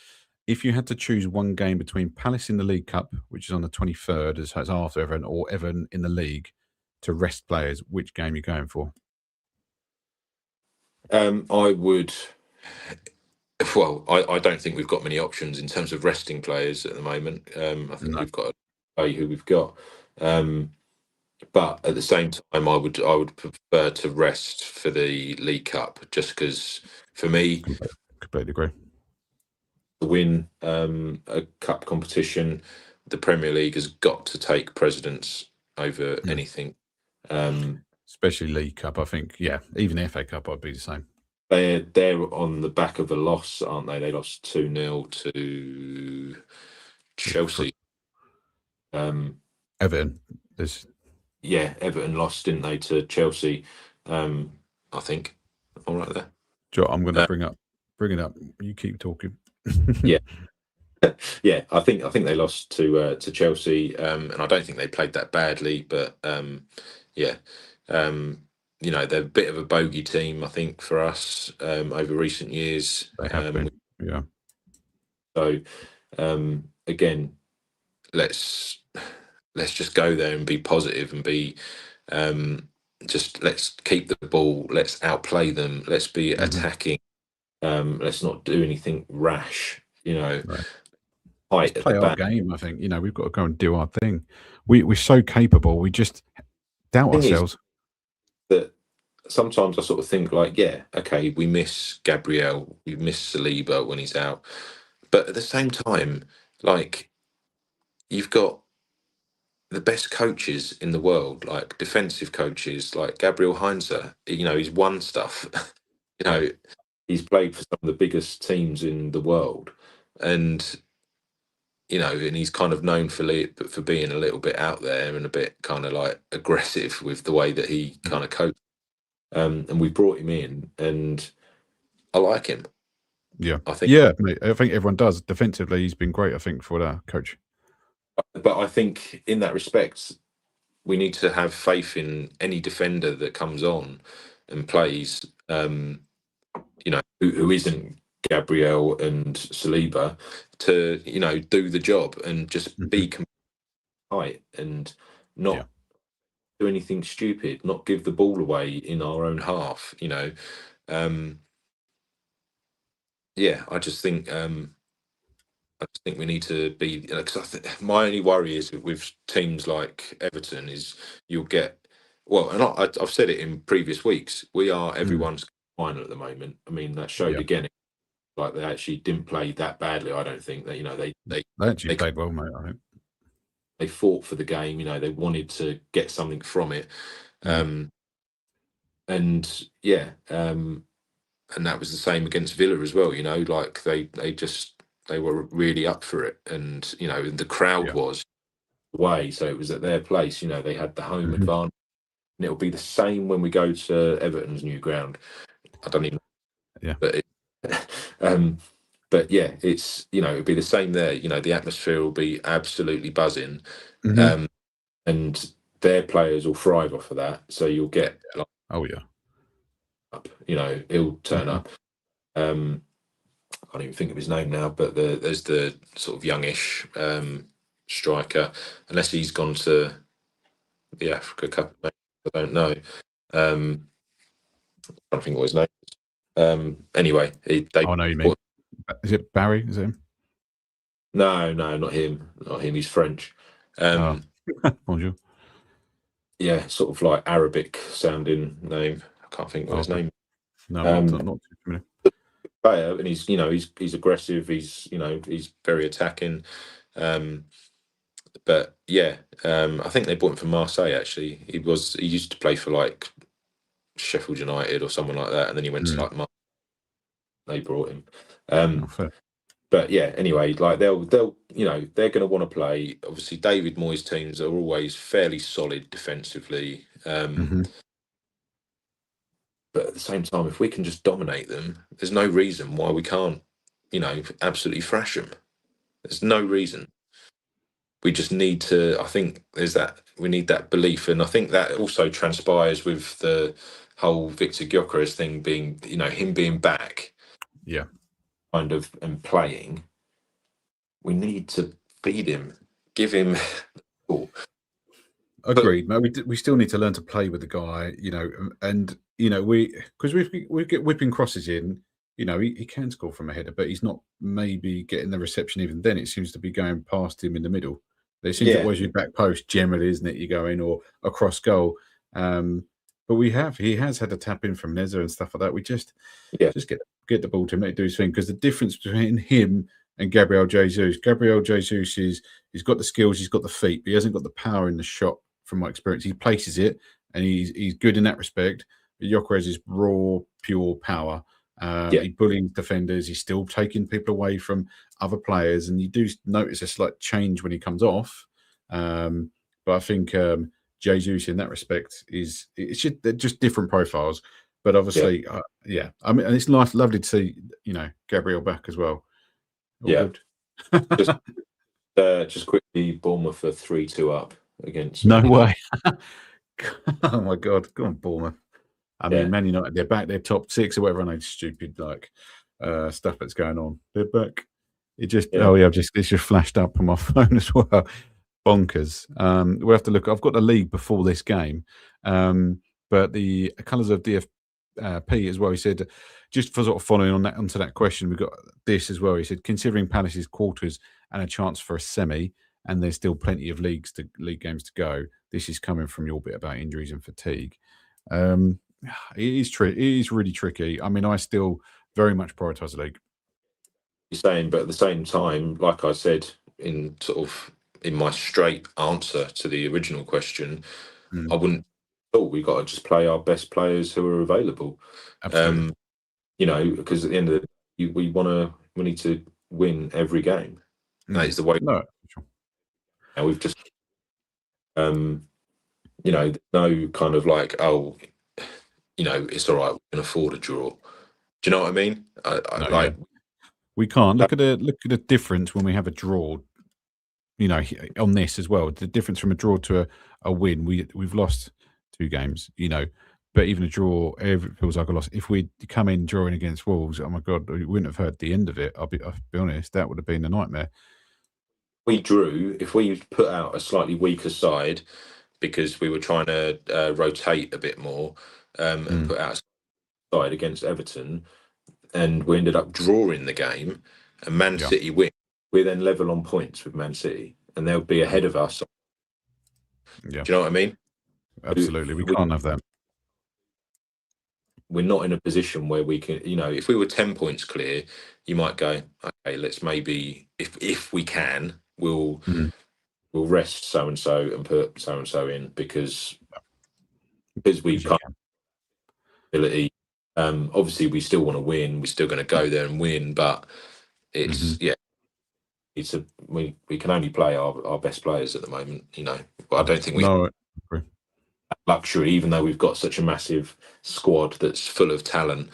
if you had to choose one game between Palace in the League Cup, which is on the 23rd, as after Everton, or Everton in the league, to rest players, which game are you going for? I would. Well, I don't think we've got many options in terms of resting players at the moment. I think No. we've got to play who we've got. But at the same time, I would prefer to rest for the League Cup, just because for me, Completely agree. to win a cup competition, the Premier League has got to take precedence over anything. Especially League Cup, I think. Yeah, even the FA Cup, I'd be the same. They're on the back of a loss, aren't they? They lost 2-0 to Chelsea. Everton. Yeah, Everton lost, didn't they, to Chelsea? I think. All right there. Joe, I'm going to bring it up. You keep talking. Yeah. Yeah, I think they lost to Chelsea, and I don't think they played that badly. But yeah, they're a bit of a bogey team, I think, for us over recent years. They have been. Yeah. So again, let's just go there and be positive and be just let's keep the ball, let's outplay them, let's be attacking, let's not do anything rash, Right. Fight Let's at the play our back. game. I think we've got to go and do our thing. We're so capable. We just doubt Thing is ourselves. that sometimes I sort of think like, yeah, okay, we miss Gabriel, we miss Saliba when he's out, but at the same time, like, you've got the best coaches in the world, like defensive coaches, like Gabriel Heinze. He's won stuff. He's played for some of the biggest teams in the world, and and he's kind of known for being a little bit out there and a bit kind of like aggressive with the way that he kind of coaches. And we brought him in, and I like him. Yeah. I think, Yeah, mate, I think everyone does. Defensively, he's been great, I think, for that coach. but I think in that respect, we need to have faith in any defender that comes on and plays. Who isn't Gabriel and Saliba, to do the job and just be tight and not do anything stupid, not give the ball away in our own half. Yeah, I just think I just think we need to be, because my only worry is with teams like Everton is you'll get, well, and I've said it in previous weeks, we are Mm. everyone's final at the moment. I mean, that showed Yeah. again, like they actually didn't play that badly. I don't think that, They actually they played well, mate, I think. they fought for the game. They wanted to get something from it, Mm. and yeah, and that was the same against Villa as well. Like they were really up for it, and the crowd Yeah. was away, so it was at their place. They had the home Mhm. advantage, and it'll be the same when we go to Everton's new ground. I don't even, Yeah. but um, but yeah, it'll be the same there. The atmosphere will be absolutely buzzing, Mhm. um, and their players will thrive off of that. So you'll get like Oh, yeah. up, he'll turn Mhm. up. I can't even think of his name now, but there's the sort of youngish striker, unless he's gone to the Africa Cup. I don't know. I don't think what his name. Anyway, they Oh, I know you mean. Is it Barry? Is it him? no, not him, not him. He's French. Oh, Um, bonjour. yeah, sort of like Arabic sounding name. I can't think what Oh, his okay. name. No, I'm Um, not too familiar. Player, and he's aggressive. He's very attacking. Um, but yeah, I think they bought him from Marseille. Actually, he used to play for like Sheffield United or someone like that, and then he went to Mm. like they brought him. Oh, Um, fair. but yeah, anyway, like they'll they're going to want to play. Obviously, David Moyes teams are always fairly solid defensively. Mhm. But at the same time, if we can just dominate them, there's no reason why we can't, absolutely thrash them. There's no reason. We just need to. I think we need that belief, and I think that also transpires with the whole Victor Gyökeres thing being, him being back, Yeah. kind of, and playing. We need to feed him, give him. But Agreed, mate. We still need to learn to play with the guy, and because we get whipping crosses in, he can score from a header, but he's not maybe getting the reception. Even then, it seems to be going past him in the middle. It seems yeah, always your back post generally, isn't it? You go in or across goal. But he has had a tap in from Neza and stuff like that. We yeah, just get the ball to him, let him do his thing. Because the difference between him and Gabriel Jesus he's got the skills, he's got the feet, but he hasn't got the power in the shot. From my experience, he places it, and he's good in that respect. But Gyökeres is raw, pure power. yeah, He bullies defenders. He's still taking people away from other players, and you do notice a slight change when he comes off. But I think Jesus in that respect they're just different profiles. But yeah, obviously, yeah. I mean, and it's nice, lovely to see Gabriel back as well. All yeah. good. Just just quickly, Bournemouth are 3-2 up against No Man United. way. Oh my God, go on, Bournemouth. I mean, Yeah, Man United, they're back. They're top six or whatever. I know stupid stuff that's going on. They're back. yeah. Oh yeah, it's just flashed up on my phone as well. Bonkers. We'll have to look. I've got the league before this game, but the colours of DFP as well. He said, just for sort of following on that onto that question, we got this as well. He said, considering Palace's quarters and a chance for a semi, and there's still plenty of league games to go. This is coming from your bit about injuries and fatigue. Um, it is really tricky. I mean, I still very much prioritise the league. You're saying, but at the same time, like I said in my straight answer to the original question, I Mm, wouldn't. Oh, we got to just play our best players who are available. absolutely. Um, because at the end of the day, we need to win every game. That Mm. is the way. No, sure. Now we've just, no kind of like, oh, it's all right. We can afford a draw. Do you know what I mean? I No, yeah. like. We can't look at the difference when we have a draw. On this as well, the difference from a draw to a win. We've lost 2 games. But even a draw, it feels like a loss. If we'd come in drawing against Wolves, oh my God, we wouldn't have heard the end of it. I'll be honest, that would have been a nightmare. If we put out a slightly weaker side because we were trying to rotate a bit more, and Mm, put out a side against Everton, and we ended up drawing the game, and Man yeah. City win. we're then level on points with Man City, and they'll be ahead of us. Yeah, Do you know what I mean? absolutely. We can't have that. We're not in a position where we can, if we were 10 points clear, you might go, okay, let's maybe, if we can, we'll rest so and so and put so and so in because we've You got can. ability. Obviously, we still want to win. We're still going to go there and win, but it's we can only play our best players at the moment. But I don't think we have No, I agree. luxury, even though we've got such a massive squad that's full of talent.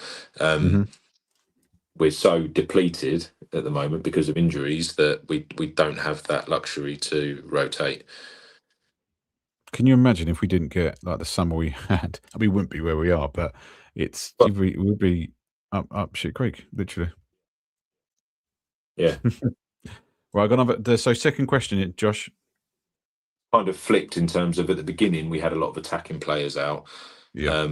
We're so depleted at the moment because of injuries that we don't have that luxury to rotate. Can you imagine if we didn't get like the summer we had? We wouldn't be where we are, but Well, we would be up shit creek, literally. yeah, Right, so second question, Josh. kind of flipped in terms of at the beginning we had a lot of attacking players out, Yeah,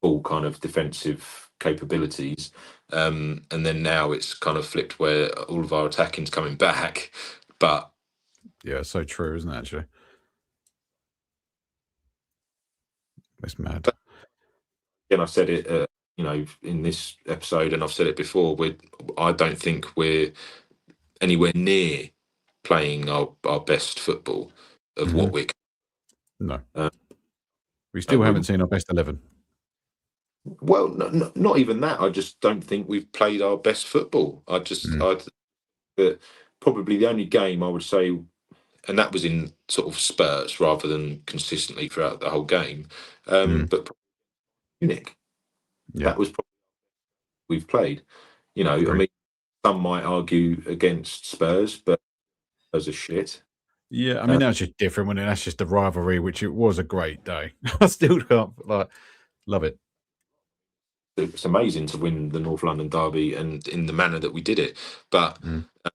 all kind of defensive capabilities, and then now it's kind of flipped where all of our attacking's coming back, but yeah, so true, isn't it? Actually, it's mad. again, I said it, in this episode, and I've said it before. I don't think we're anywhere near playing our best football of what we're. No, Uh, we still we haven't seen our best 11. well, not even that. I just don't think we've played our best football. But probably the only game I would say, and that was in sort of spurts rather than consistently throughout the whole game. But Munich, Yeah, that was probably we've played. I agree. mean, some might argue against Spurs, but Spurs are shit. Yeah, I Uh, mean that's just different when that's just a rivalry, which it was a great day. I still can't love it. it's amazing to win the North London derby and in the manner that we did it, but Mm. at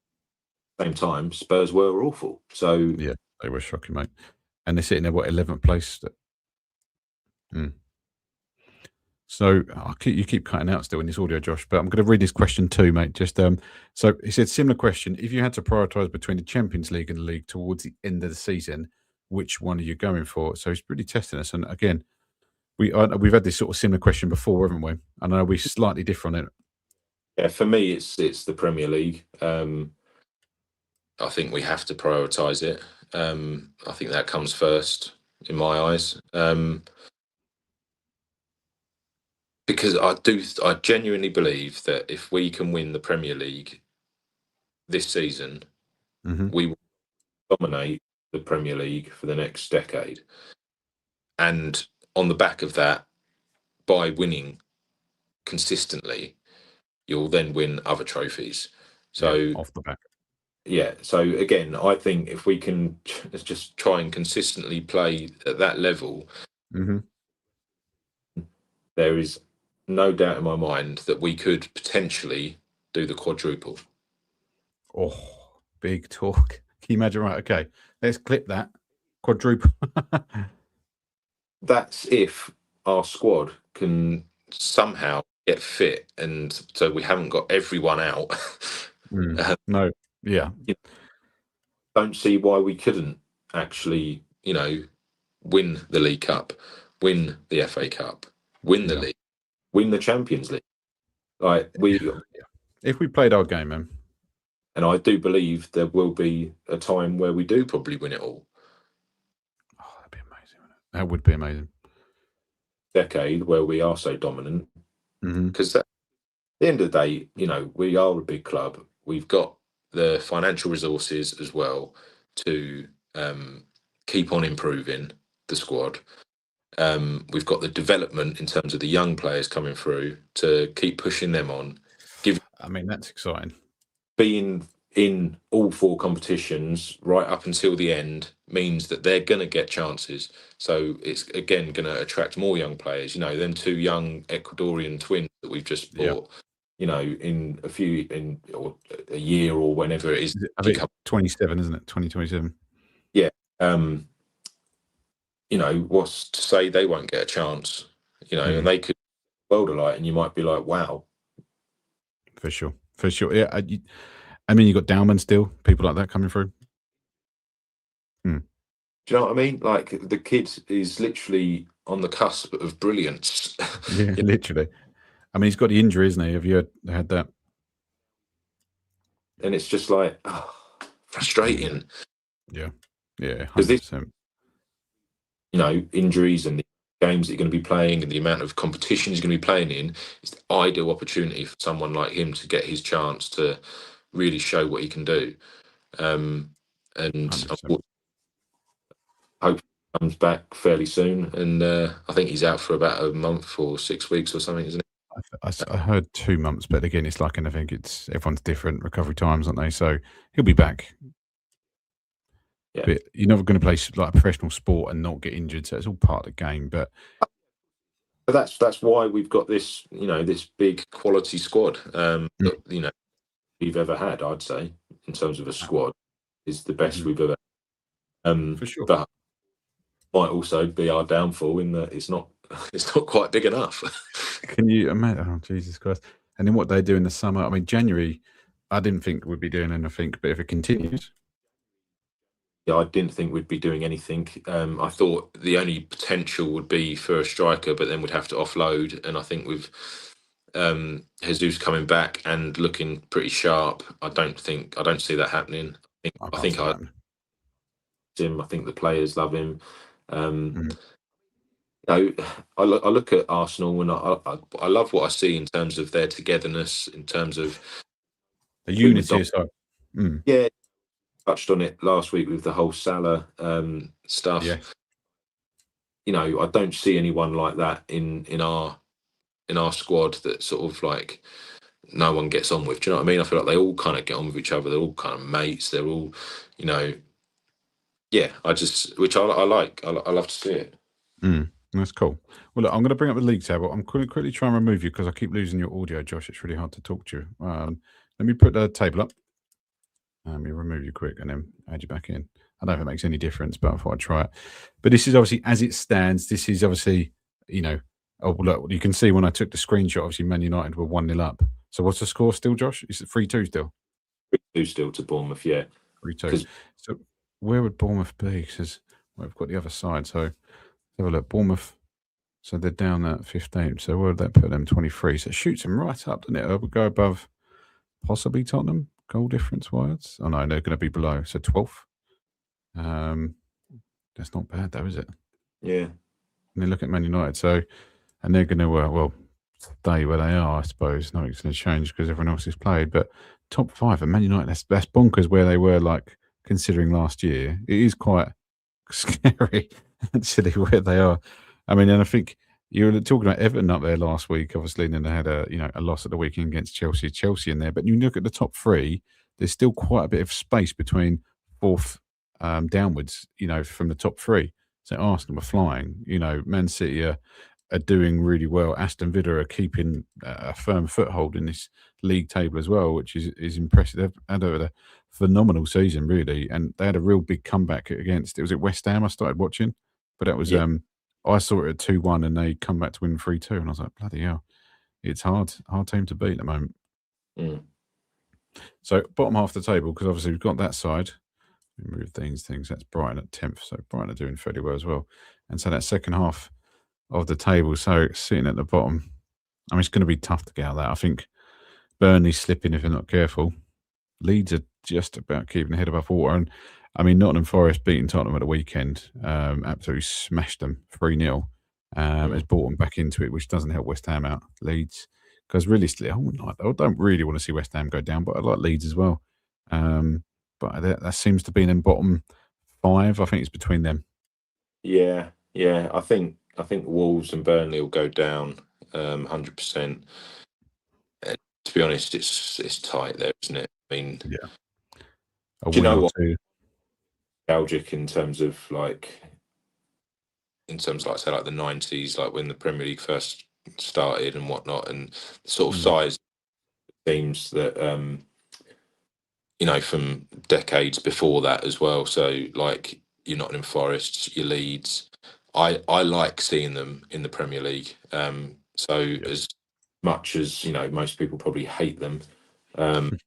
the same time, Spurs were awful. So Yeah, they were shocking, mate. And they're sitting there, what, 11th place? Mm. So you keep cutting out still in this audio, Josh, but I'm going to read this question too, mate. So he said, similar question. If you had to prioritise between the Champions League and the league towards the end of the season, which one are you going for? So he's really testing us. And again, we've had this sort of similar question before, haven't we? I know we're slightly different on it. yeah, for me, it's the Premier League. I think we have to prioritise it. I think that comes first in my eyes. Because I genuinely believe that if we can win the Premier League this season, we will dominate the Premier League for the next decade. And on the back of that, by winning consistently, you'll then win other trophies. Yeah, So off the back. yeah, so again, I think if we can just try and consistently play at that level, there is no doubt in my mind that we could potentially do the quadruple. Oh, big talk. Can you imagine? Right, okay, let's clip that. Quadruple. That's if our squad can somehow get fit, and so we haven't got everyone out. No, yeah, Don't see why we couldn't actually, win the League Cup, win the FA Cup, win the yeah. league, win the Champions League. Like we, If we played our game, man. and I do believe there will be a time where we do probably win it all. Oh, that'd be amazing. Wouldn't it? That would be amazing. Decade where we are so dominant, because at the end of the day, we are a big club. We've got the financial resources as well to keep on improving the squad. We've got the development in terms of the young players coming through to keep pushing them on. I mean, that's exciting. Being in all four competitions right up until the end means that they're going to get chances. So it's again going to attract more young players. Them two young Ecuadorian twins that we've just Yeah. bought. In or a year or whenever it is. I think 27, isn't it? 2027. Yeah. What's to say they won't get a chance? And they could world alike, and you might be like, wow. For sure. Yeah. I mean, you got Dowman still, people like that coming through. Do you know what I mean? Like the kid is literally on the cusp of brilliance. Yeah, literally. I mean, he's got the injury, isn't he? Have you had that? And it's just like frustrating Yeah, yeah, because this, 100%. injuries and the games that you're going to be playing and the amount of competition he's going to be playing in, it's the ideal opportunity for someone like him to get his chance to really show what he can do. And 100%. hope he comes back fairly soon. And I think he's out for about a month or 6 weeks or something, isn't it? I heard 2 months, but again, it's like anything. It's everyone's different recovery times, aren't they? So he'll be back. Yeah. But you're never going to play like a professional sport and not get injured. So it's all part of the game. But But that's why we've got this, this big quality squad mm, that, we've ever had, I'd say, in terms of a squad, is the best mhm, we've ever for sure. but might also be our downfall in that it's not it's not quite big enough. Can you imagine? Oh, Jesus Christ. And then what they do in the summer. I mean, January, I didn't think we'd be doing anything, but if it continues, Yeah, I didn't think we'd be doing anything. I thought the only potential would be for a striker, but then we'd have to offload. And I think with Jesus coming back and looking pretty sharp, I don't see that happening. I I can't think see I that like happening. him. I think the players love him. Um, Mm. you I look at Arsenal and I love what I see in terms of their togetherness, in terms of A between the unity aside. Mm. yeah, touched on it last week with the whole Salah stuff. Yes. I don't see anyone like that in our squad that sort of like no one gets on with. Do you know what I mean? I feel like they all kind of get on with each other. They're all kind of mates. They're all, you know, yeah. Which I like. I love to see it. Mm. That's cool. Well, look, I'm going to bring up the league table. I'm quickly trying to remove you because I keep losing your audio, Josh. It's really hard to talk to you. Let me put the table up. Let me remove you quick and then add you back in. I don't know if it makes any difference, but I thought I'd try it. But this is obviously as it stands. This is obviously, you know, oh, look, you can see when I took the screenshot, obviously Man United were 1-0 up. So what's the score still, Josh? Is it 3-2 still? 2 still to Bournemouth, yeah. 3-2. Because So where would Bournemouth be? Because we've got the other side. So let's have a look. Bournemouth, so they're down at 15. So where would that put them? 23. So it shoots them right up, doesn't it? Would go above possibly Tottenham, goal difference wise. Oh, no, they're going to be below. So 12th. That's not bad, though, is it? yeah, And they look at Man United, so and they're going to well stay where they are, I suppose. Nothing's going to change because everyone else has played. But top five and Man United, that's bonkers where they were. Like considering last year, it is quite scary actually where they are. I mean, and I think you were talking about Everton up there last week, obviously, and then they had a loss at the weekend against Chelsea in there. But you look at the top three, there's still quite a bit of space between fourth downwards. From the top three. So Arsenal are flying. Man City are doing really well. Aston Villa are keeping a firm foothold in this league table as well, which is impressive. They've had a phenomenal season, really, and they had a real big comeback against. It was at West Ham. I started watching, but that was yeah, I saw it at 2-1, and they come back to win 3-2, and I was like, bloody hell, it's hard team to beat at the moment. mm, So bottom half of the table, because obviously we've got that side. Move things. That's Brighton at 10th, so Brighton are doing fairly well as well. And so that second half of the table, so sitting at the bottom, I mean, it's going to be tough to get out of that. I think Burnley's slipping if they're not careful. Leeds are just about keeping the head above water. And I mean, Nottingham Forest beating Tottenham at the weekend, absolutely smashed them 3-0. Has mm. brought them back into it, which doesn't help West Ham out. Leeds, because realistically, I don't really want to see West Ham go down, but I like Leeds as well. But that seems to be in the bottom five. I think it's between them. Yeah, yeah. I think Wolves and Burnley will go down 100%. To be honest, it's tight there, isn't it? I mean, Yeah, a do you win know or what? two. Nostalgic in terms of like say like the 90s, like when the Premier League first started and whatnot, and the sort of Mm, size teams that from decades before that as well. So like your Nottingham Forests, your Leeds. I like seeing them in the Premier League. So yeah, as much as most people probably hate them, um,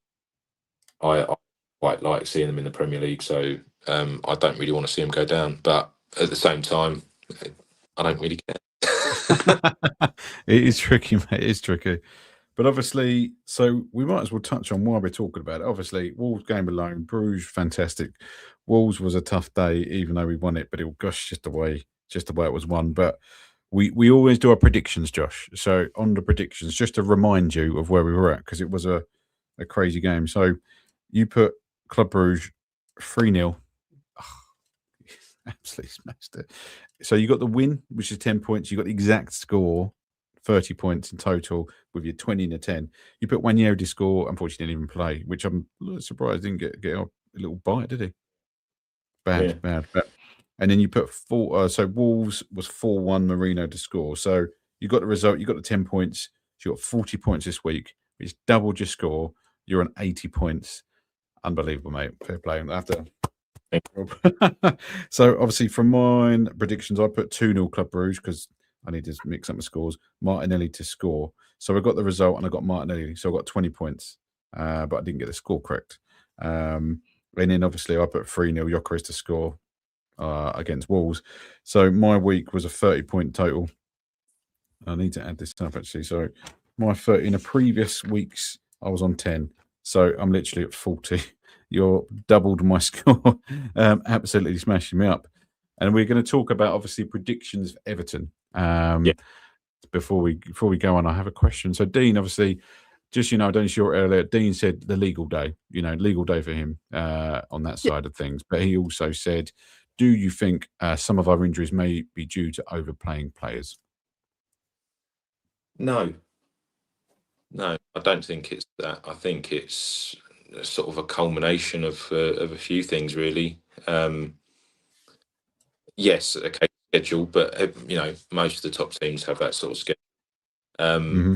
I quite like seeing them in the Premier League, so I don't really want to see them go down. But at the same time, I don't really care. It is tricky, mate. It is tricky. But obviously, so we might as well touch on why we're talking about it. Obviously, Wolves game alone, Bruges, fantastic. Wolves was a tough day, even though we won it, but it gosh, just the way it was won. But we always do our predictions, Josh. So on the predictions, just to remind you of where we were at, because it was a crazy game. So you put Club Brugge 3-0. Absolutely smashed it. So you got the win, which is 10 points. You got the exact score, 30 points in total with your 20 and a 10. You put Wanyeri to score, unfortunately didn't even play, which I'm a little surprised didn't get a little bite, did he? Yeah. Bad. And then you put so Wolves was 4-1 Marino to score. So you got the result, you got the 10 points, so you got 40 points this week, which doubled your score. You're on 80 points. Unbelievable, mate. Fair play. I have to so obviously from mine predictions, I put 2-0 Club Brugge because I need to mix up my scores. Martinelli to score. So I got the result and I got Martinelli. So I got 20 points, but I didn't get the score correct. And then obviously I put 3-0 Gyökeres to score against Wolves. So my week was a 30-point total. I need to add this up actually. So my 30 in the previous weeks, I was on 10. So I'm literally at 40. You're doubled my score. Absolutely smashing me up. And we're going to talk about obviously predictions for Everton. Yeah. Before we go on, I have a question. So Dean, obviously, just I don't know if you earlier. Dean said the legal day. Legal day for him on that side of things. But he also said, "Do you think some of our injuries may be due to overplaying players?" No, I don't think it's that. I think it's sort of a culmination of a few things, really. Yes, okay, schedule, but most of the top teams have that sort of schedule. Mm-hmm.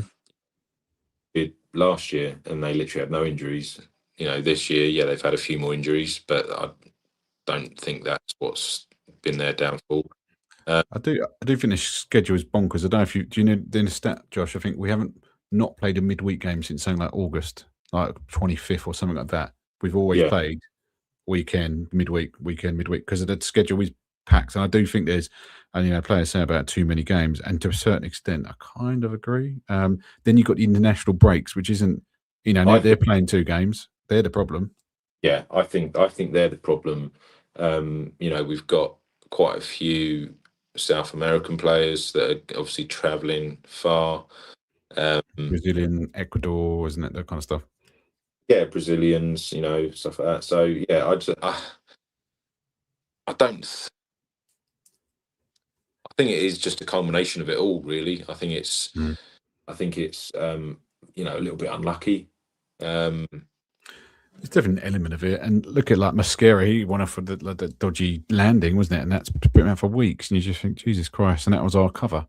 Did last year, and they literally had no injuries. This year, yeah, they've had a few more injuries, but I don't think that's what's been their downfall. I do think the schedule is bonkers. I don't know if do you know the stat, Josh? I think we haven't not played a midweek game since something like August, like 25th or something like that. We've always Yeah, played weekend, midweek, because the schedule is packed. And I do think there's, and players say about too many games, and to a certain extent, I kind of agree. Then you've got the international breaks, which isn't, I they're think. playing 2 games. They're the problem. Yeah, I think they're the problem. We've got quite a few South American players that are obviously travelling far. Brazilian, Ecuador, isn't it? That kind of stuff. Yeah, Brazilians, stuff like that. So yeah, I don't. I think it is just a culmination of it all, really. Mm. I think it's a little bit unlucky. Um, There's definitely an element of it. And look at like Mascara, he went off for the dodgy landing, wasn't it? And that's put him out for weeks. And you just think, Jesus Christ. And that was our cover.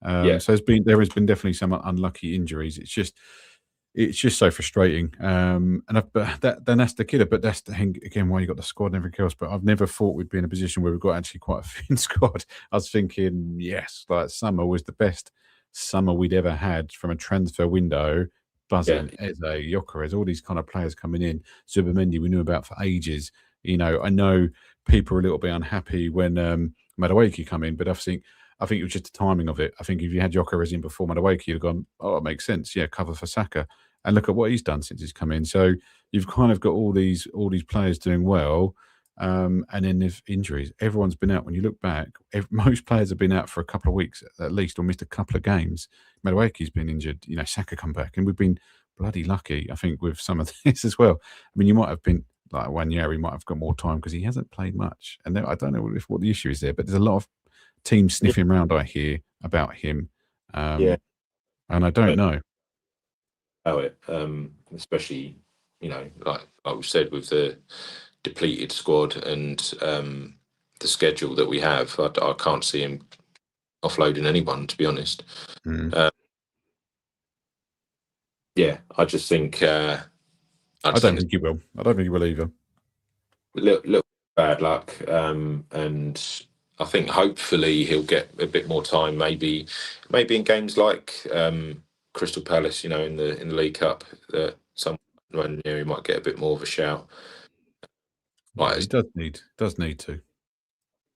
yeah, So there has been definitely some unlucky injuries. It's just so frustrating. But then that's the killer. But that's the thing again why you got the squad and everything else. But I've never thought we'd be in a position where we've got actually quite a thin squad. I was thinking, yes, like summer was the best summer we'd ever had from a transfer window. yeah, Buzzing, Eze, Gyökeres, all these kind of players coming in. Zubimendi, we knew about for ages. I know people are a little bit unhappy when Madueke come in, but I think it was just the timing of it. I think if you had Gyökeres in before Madueke, you'd have gone, oh, it makes sense. Yeah, cover for Saka. And look at what he's done since he's come in. So you've kind of got all these players doing well, and then there's injuries. Everyone's been out. When you look back, most players have been out for a couple of weeks at least, or missed a couple of games. Madueke's been injured. Saka come back, and we've been bloody lucky, I think, with some of this as well. I mean, you might have been like Wanyeri might have got more time because he hasn't played much, and I don't know what the issue is there, but there's a lot of teams yeah, sniffing around. I hear about him, yeah. and I don't know. How it, especially like we said with the depleted squad and the schedule that we have, I can't see him offloading anyone, to be honest. Mm. Yeah, I just think I I just don't think think he will. I don't think he will either. little bad luck, and I think hopefully he'll get a bit more time. Maybe in games like Crystal Palace, in the League Cup, that some Ranieri might get a bit more of a shout. Yeah, Like, he does need to.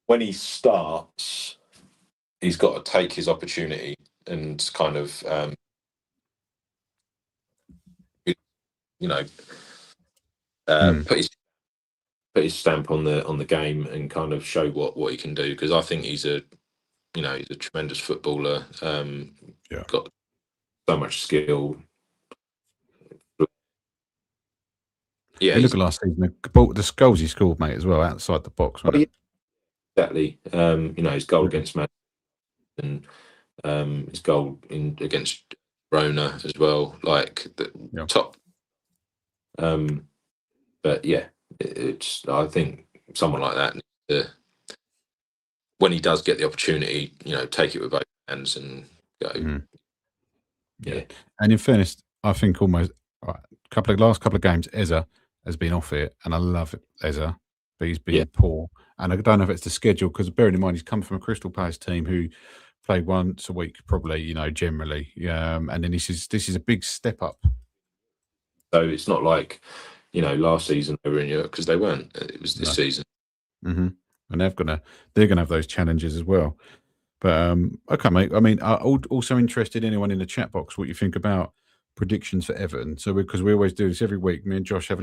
when he starts, he's got to take his opportunity and kind of, you know, Mm. put his stamp on the game and kind of show what he can do. Because I think he's a tremendous footballer. Yeah. Got so much skill. Yeah, You look at last season, the goals he scored, mate, as well, outside the box, oh, wasn't yeah, it? exactly. His goal Yeah. against Man and his goal against Rona as well. Like the Yeah. top. But yeah, it's. I think someone like that needs to, when he does get the opportunity, take it with both hands and go. Mm. Yeah. Yeah, And in fairness, I think almost last couple of games, Eza has been off it, and I love Eza, but he's yeah. been poor. And I don't know if it's the schedule, because bearing in mind he's come from a Crystal Palace team who play once a week, probably, generally. And then this is a big step up. So it's not like last season they were in Europe, because they weren't. It was this No. season. Hmm. And they're gonna have those challenges as well. But okay, mate. I mean, also interested anyone in the chat box what you think about predictions for Everton. So because we always do this every week, me and Josh have a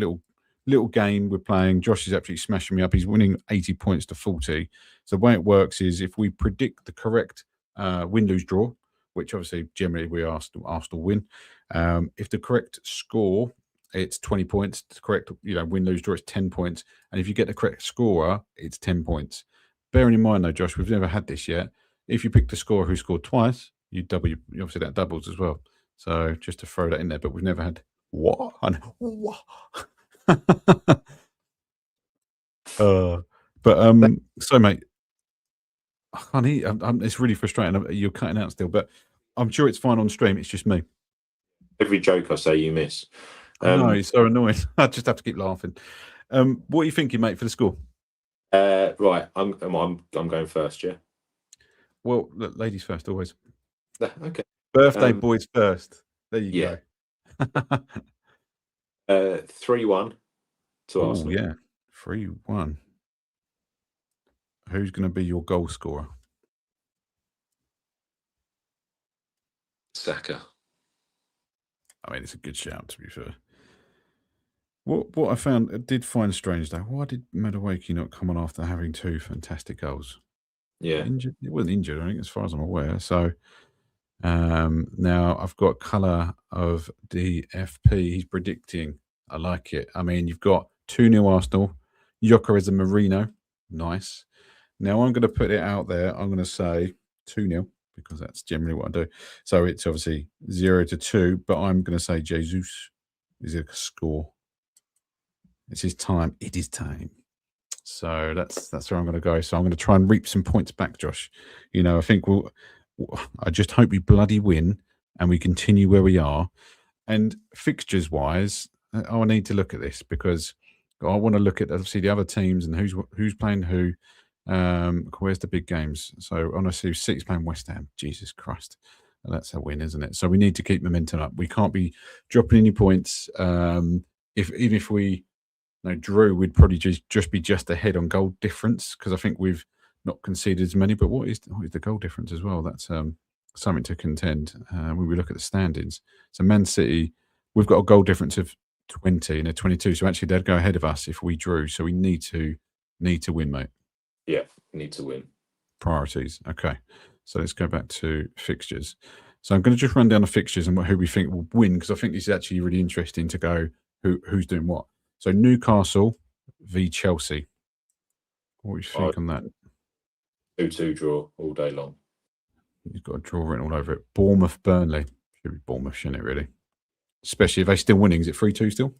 little game we're playing. Josh is absolutely smashing me up. He's winning 80 points to 40. So the way it works is if we predict the correct win-lose draw, which obviously generally we Arsenal win. If the correct score, it's 20 points. The correct win-lose draw, it's 10 points. And if you get the correct scorer, it's 10 points. Bearing in mind though, Josh, we've never had this yet. If you pick the scorer who scored twice, you double. Obviously, that doubles as well. So just to throw that in there, but we've never had what? What? So mate, I can't eat. It's really frustrating. You're cutting out still, but I'm sure it's fine on stream. It's just me. Every joke I say, you miss. I know it's so annoying. I just have to keep laughing. What are you thinking, mate, for the score? Right, I'm going first. Yeah. Well, look, ladies first, always. Okay. Birthday boys first. There you Yeah. go. 3-1 to Oh Arsenal. yeah, 3-1. Who's going to be your goal scorer? Saka. I mean, it's a good shout, to be fair. What I did find strange, though, why did Madueke not come on after having two fantastic goals? Yeah. Injured? It wasn't injured, I think, as far as I'm aware. So now I've got colour of DFP. He's predicting. I like it. I mean, you've got 2-0 Arsenal. Yoka is a Marino. Nice. Now I'm going to put it out there. I'm going to say 2-0 because that's generally what I do. So it's obviously 0-2, but I'm going to say Jesus is a score. It's his time. It is time. So that's where I'm going to go. So I'm going to try and reap some points back, Josh. I think I just hope we bloody win and we continue where we are. And fixtures wise, I need to look at this because I want to look at obviously the other teams and who's playing who. Where's the big games? So honestly, City's playing West Ham. Jesus Christ, that's a win, isn't it? So we need to keep momentum up. We can't be dropping any points. Even if we drew, we'd probably just be just ahead on goal difference because I think we've not conceded as many. But what is the goal difference as well? That's something to contend when we look at the standings. So Man City, we've got a goal difference of 20 and they're 22. So actually, they'd go ahead of us if we drew. So we need to win, mate. Yeah, need to win. Priorities. Okay. So let's go back to fixtures. So I'm going to just run down the fixtures and who we think will win because I think this is actually really interesting to go who's doing what. So Newcastle v Chelsea. What do you think on that? 2-2 draw all day long. You've got a draw written all over it. Bournemouth Burnley. Should be Bournemouth, shouldn't it, really? Especially if they're still winning. Is it 3-2 still?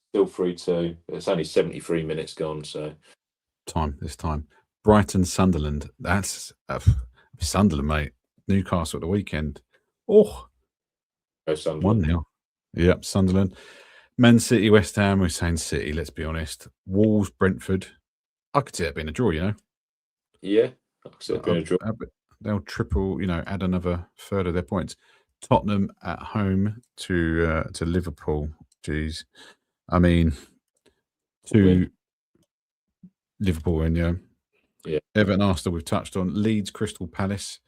Still 3-2. It's only 73 minutes gone, so. This time. Brighton Sunderland. That's Sunderland, mate. Newcastle at the weekend. Oh. Go Sunderland. 1-0. Yep, Sunderland. Man City, West Ham. We're saying City, let's be honest. Wolves, Brentford. I could see that being a draw, Yeah, I could see it being a draw. They'll triple, add another third of their points. Tottenham at home to Liverpool. Jeez. I mean, Win. to Liverpool win, yeah. Yeah. Everton, Arsenal, we've touched on. Leeds, Crystal Palace.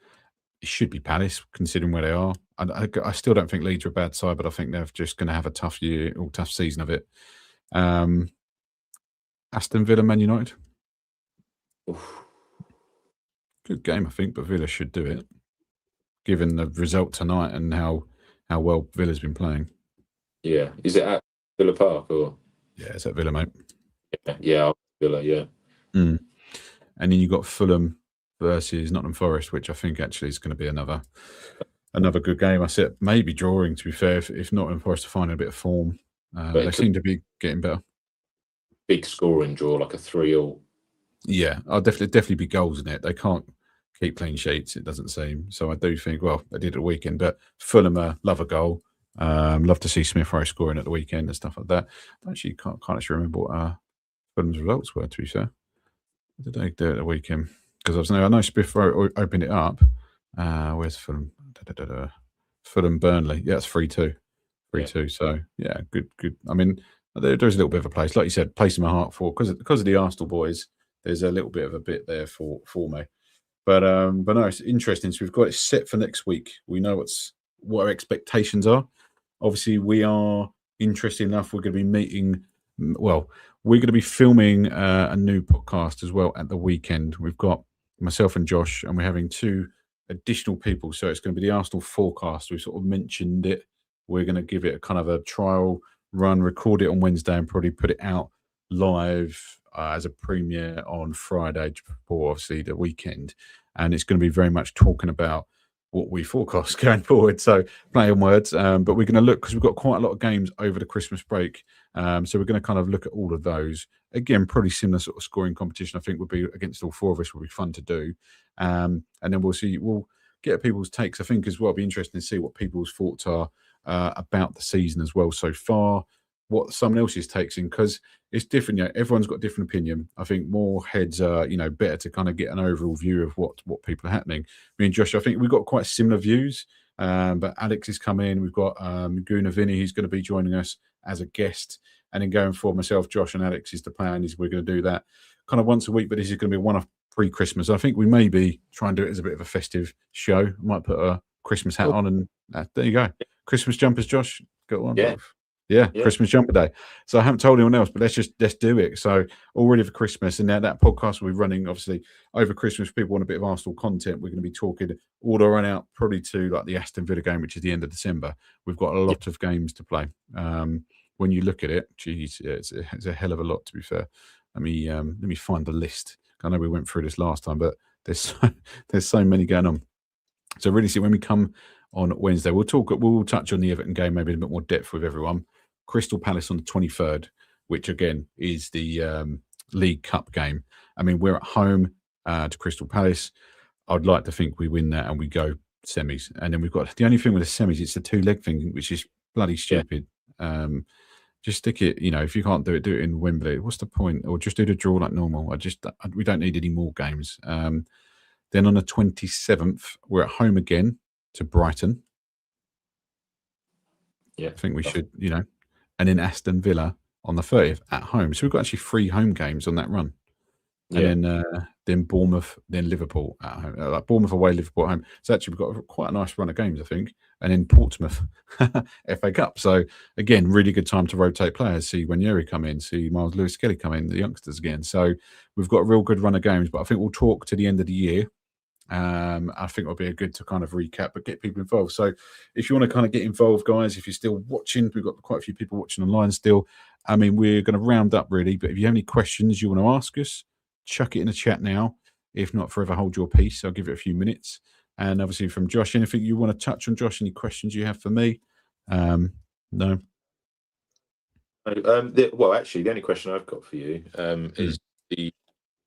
It should be Palace, considering where they are. I still don't think Leeds are a bad side, but I think they're just going to have a tough year or tough season of it. Aston Villa, Man United. Oof. Good game, I think, but Villa should do it, given the result tonight and how well Villa's been playing. Yeah. Is it at Villa Park or? Yeah, it's at Villa, mate. Yeah, Villa. Yeah. And then you've got Fulham versus Nottingham Forest, which I think actually is going to be another good game. I said maybe drawing, to be fair, if Nottingham Forest are finding a bit of form. They seem to be getting better. Big scoring draw, like a 3-3. Yeah, I'll definitely be goals in it. They can't keep clean sheets, it doesn't seem. So I do think, well, they did at the weekend, but Fulham love a goal. Love to see Smith Rowe scoring at the weekend and stuff like that. I actually can't actually remember what Fulham's results were, to be fair. What did they do at the weekend? Because I know Smith Rowe opened it up. Where's Fulham? Fulham Burnley. Yeah, it's 3-2. 3-2. So yeah, good. I mean, there's a little bit of a place, like you said, place in my heart for because of the Arsenal boys. There's a little bit of a bit there for me. But no, it's interesting. So we've got it set for next week. We know what our expectations are. Obviously, we are interested enough. We're going to be meeting. Well, we're going to be filming a new podcast as well at the weekend. We've got myself and Josh, and we're having 2 additional people. So it's going to be the Arsenal forecast. We sort of mentioned it. We're going to give it a kind of a trial run, record it on Wednesday, and probably put it out live as a premiere on Friday before, obviously, the weekend. And it's going to be very much talking about what we forecast going forward. So play on words, but we're going to look, because we've got quite a lot of games over the Christmas break. So we're going to kind of look at all of those. Again, pretty similar sort of scoring competition, I think, would be against all 4 of us, would be fun to do. And then we'll get people's takes, I think, as well. It'll be interesting to see what people's thoughts are about the season as well so far, what someone else's takes in, because it's different. Everyone's got a different opinion. I think more heads are, better to kind of get an overall view of what people are happening. Me and Josh, I think we've got quite similar views, but Alex is coming in. We've got Guna Vinny, who's going to be joining us as a guest. And then going forward, myself, Josh, and Alex is the plan. Is we're going to do that kind of once a week, but this is going to be one of pre-Christmas. I think we maybe try and do it as a bit of a festive show. I might put a Christmas hat on, and there you go. Christmas jumpers, Josh. Got one. Yeah, Christmas jumper day. So I haven't told anyone else, but let's do it. So all ready for Christmas, and now that podcast will be running obviously over Christmas. People want a bit of Arsenal content. We're going to be talking all the run out probably to like the Aston Villa game, which is the end of December. We've got a lot of games to play. When you look at it, geez, it's a hell of a lot, to be fair. Let me find the list. I know we went through this last time, but there's so many going on. So really, see when we come on Wednesday, we'll touch on the Everton game maybe in a bit more depth with everyone. Crystal Palace on the 23rd, which again is the League Cup game. I mean, we're at home to Crystal Palace. I'd like to think we win that and we go semis. And then we've got the only thing with the semis, it's the 2-leg thing, which is bloody stupid. Just stick it, if you can't do it in Wembley. What's the point? Or just do the draw like normal. We don't need any more games. Then on the 27th, we're at home again to Brighton. Yeah, I think we should, and then Aston Villa on the 30th at home. So we've got actually 3 home games on that run. And then Bournemouth, then Liverpool at home. Like Bournemouth away, Liverpool at home. So actually we've got quite a nice run of games, I think. And then Portsmouth, FA Cup. So again, really good time to rotate players. See Wanyeri come in, see Miles Lewis-Skelly come in, the youngsters again. So we've got a real good run of games. But I think we'll talk to the end of the year. I think it'll be a good to kind of recap, but get people involved. So if you want to kind of get involved, guys, if you're still watching, we've got quite a few people watching online still. I mean, we're going to round up really, but if you have any questions you want to ask us, chuck it in the chat now. If not, forever hold your peace. I'll give it a few minutes. And obviously from Josh, anything you want to touch on, Josh, any questions you have for me? No. Well, actually, the only question I've got for you is the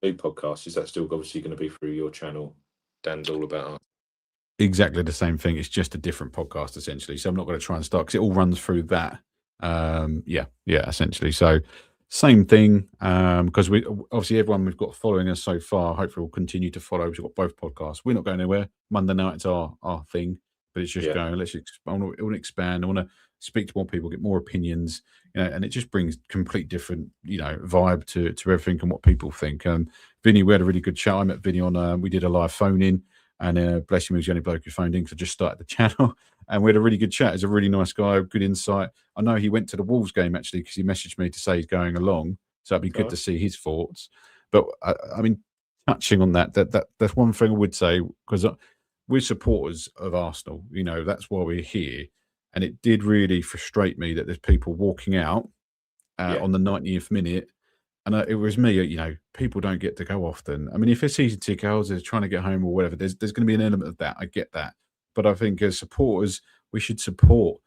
new podcast. Is that still obviously going to be through your channel? Dan's all about art. Exactly the same thing. It's just a different podcast, essentially. So I'm not going to try and start because it all runs through that. Essentially. So same thing. Because we obviously everyone we've got following us so far, hopefully will continue to follow. We've got both podcasts. We're not going anywhere. Monday night it's our thing, but it's just going. I want to expand. I want to speak to more people, get more opinions, and it just brings complete different, vibe to everything and what people think. Vinny, we had a really good chat. I met Vinny on, we did a live phone in, and bless him, he was the only bloke who phoned in because I just started the channel. And we had a really good chat. He's a really nice guy, good insight. I know he went to the Wolves game actually because he messaged me to say he's going along. So it'd be good to see his thoughts. But I mean, touching on that's one thing I would say, because we're supporters of Arsenal. That's why we're here. And it did really frustrate me that there's people walking out on the 90th minute. And it was me, people don't get to go often. I mean, if it's season ticket holders, they're trying to get home or whatever, there's going to be an element of that. I get that. But I think as supporters, we should support.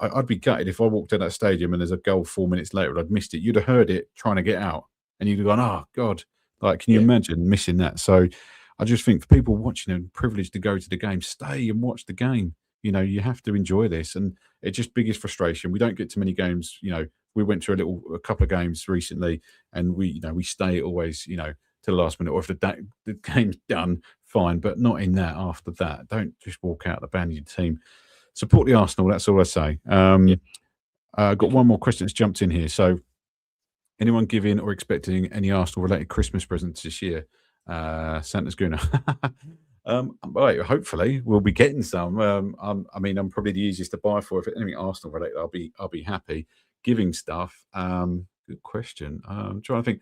I'd be gutted if I walked in that stadium and there's a goal 4 minutes later and I'd missed it. You'd have heard it trying to get out and you'd have gone, oh, God. Like, can you imagine missing that? So I just think for people watching and privileged to go to the game, stay and watch the game. You have to enjoy this. And it's just biggest frustration. We don't get to many games. We went to a couple of games recently and we stay always, to the last minute. Or if the game's done, fine. But not in that after that. Don't just walk out, abandon your team. Support the Arsenal. That's all I say. Got one more question that's jumped in here. So anyone giving or expecting any Arsenal-related Christmas presents this year? Santa's Guna. Hopefully we'll be getting some. I'm probably the easiest to buy for. If it's anything Arsenal related, I'll be happy giving stuff. Good question. I'm trying to think.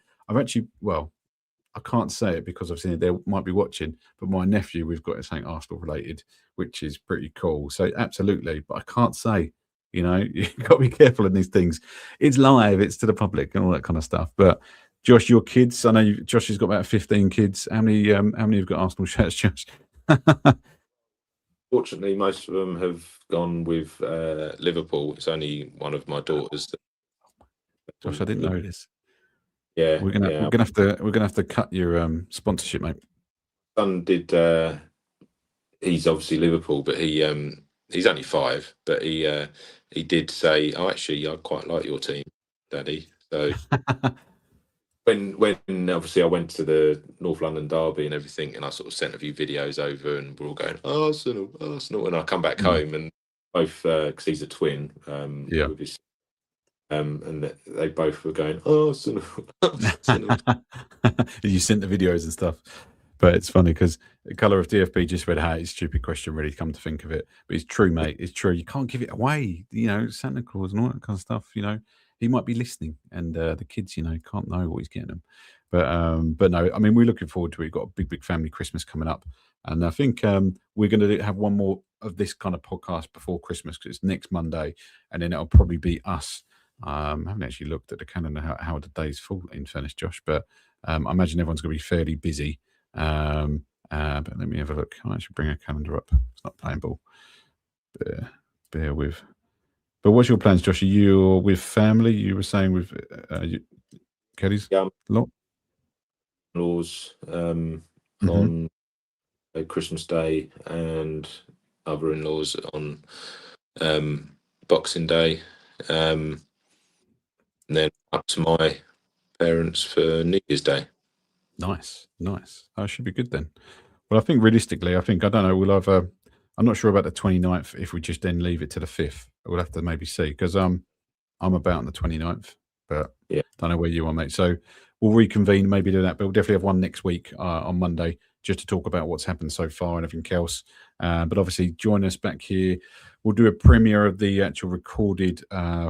I can't say it because I've seen it. They might be watching, but my nephew, we've got something Arsenal related, which is pretty cool. So absolutely, but I can't say. You've got to be careful in these things. It's live, it's to the public and all that kind of stuff. But Josh, your kids, I know Josh has got about 15 kids. How many have got Arsenal shirts, Josh? Fortunately, most of them have gone with Liverpool. It's only one of my daughters. Josh, I didn't know this. Yeah, we're gonna have to cut your sponsorship, mate. Son did. He's obviously Liverpool, but he's only 5. But he did say, "Oh, actually, I quite like your team, Daddy." So when obviously I went to the North London derby and everything, and I sort of sent a few videos over, and we're all going Arsenal, and I come back home and both because he's a twin, with his, and they both were going Arsenal. You sent the videos and stuff. But it's funny because the colour of DFB just read out. It's a stupid question, really, come to think of it. But it's true, mate. It's true. You can't give it away. Santa Claus and all that kind of stuff. He might be listening, and the kids, can't know what he's getting them. But no, I mean, we're looking forward to it. We've got a big family Christmas coming up, and I think we're going to have one more of this kind of podcast before Christmas because it's next Monday, and then it'll probably be us. I haven't actually looked at the calendar how the days fall. In fairness, Josh, but I imagine everyone's going to be fairly busy. But let me have a look. I should bring a calendar up. It's not playing ball. Bear with. But what's your plans, Josh? Are you with family? You were saying with Kelly's lot? Laws on Christmas Day and other in-laws on Boxing Day, and then up to my parents for New Year's Day. Nice. That should be good then. Well, I think realistically, I don't know, we'll have I'm not sure about the 29th if we just then leave it to the 5th. We'll have to maybe see because I'm about on the 29th, but don't know where you are, mate. So we'll reconvene, maybe do that, but we'll definitely have one next week on Monday just to talk about what's happened so far and everything else. But obviously join us back here. We'll do a premiere of the actual recorded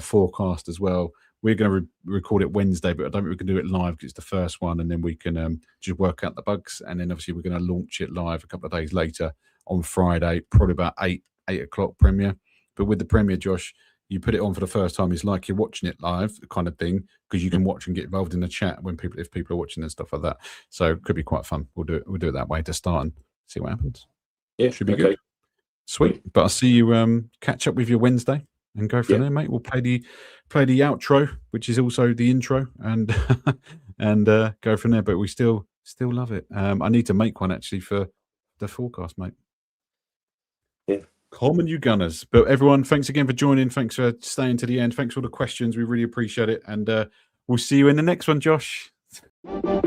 forecast as well. We're going to record it Wednesday, but I don't think we can do it live because it's the first one, and then we can just work out the bugs. And then obviously we're going to launch it live a couple of days later on Friday, probably about 8 o'clock premiere. But with the premiere, Josh, you put it on for the first time. It's like you're watching it live, kind of thing, because you can watch and get involved in the chat if people are watching and stuff like that. So it could be quite fun. We'll do it that way to start and see what happens. Yeah, should be good. Sweet. But I'll see you catch up with you Wednesday. And go from there, mate. We'll play the outro, which is also the intro, and and go from there. But we still love it. I need to make one actually for the forecast, mate. Yeah. Common you Gunners. But everyone, thanks again for joining. Thanks for staying to the end. Thanks for all the questions. We really appreciate it. And we'll see you in the next one, Josh. Listen.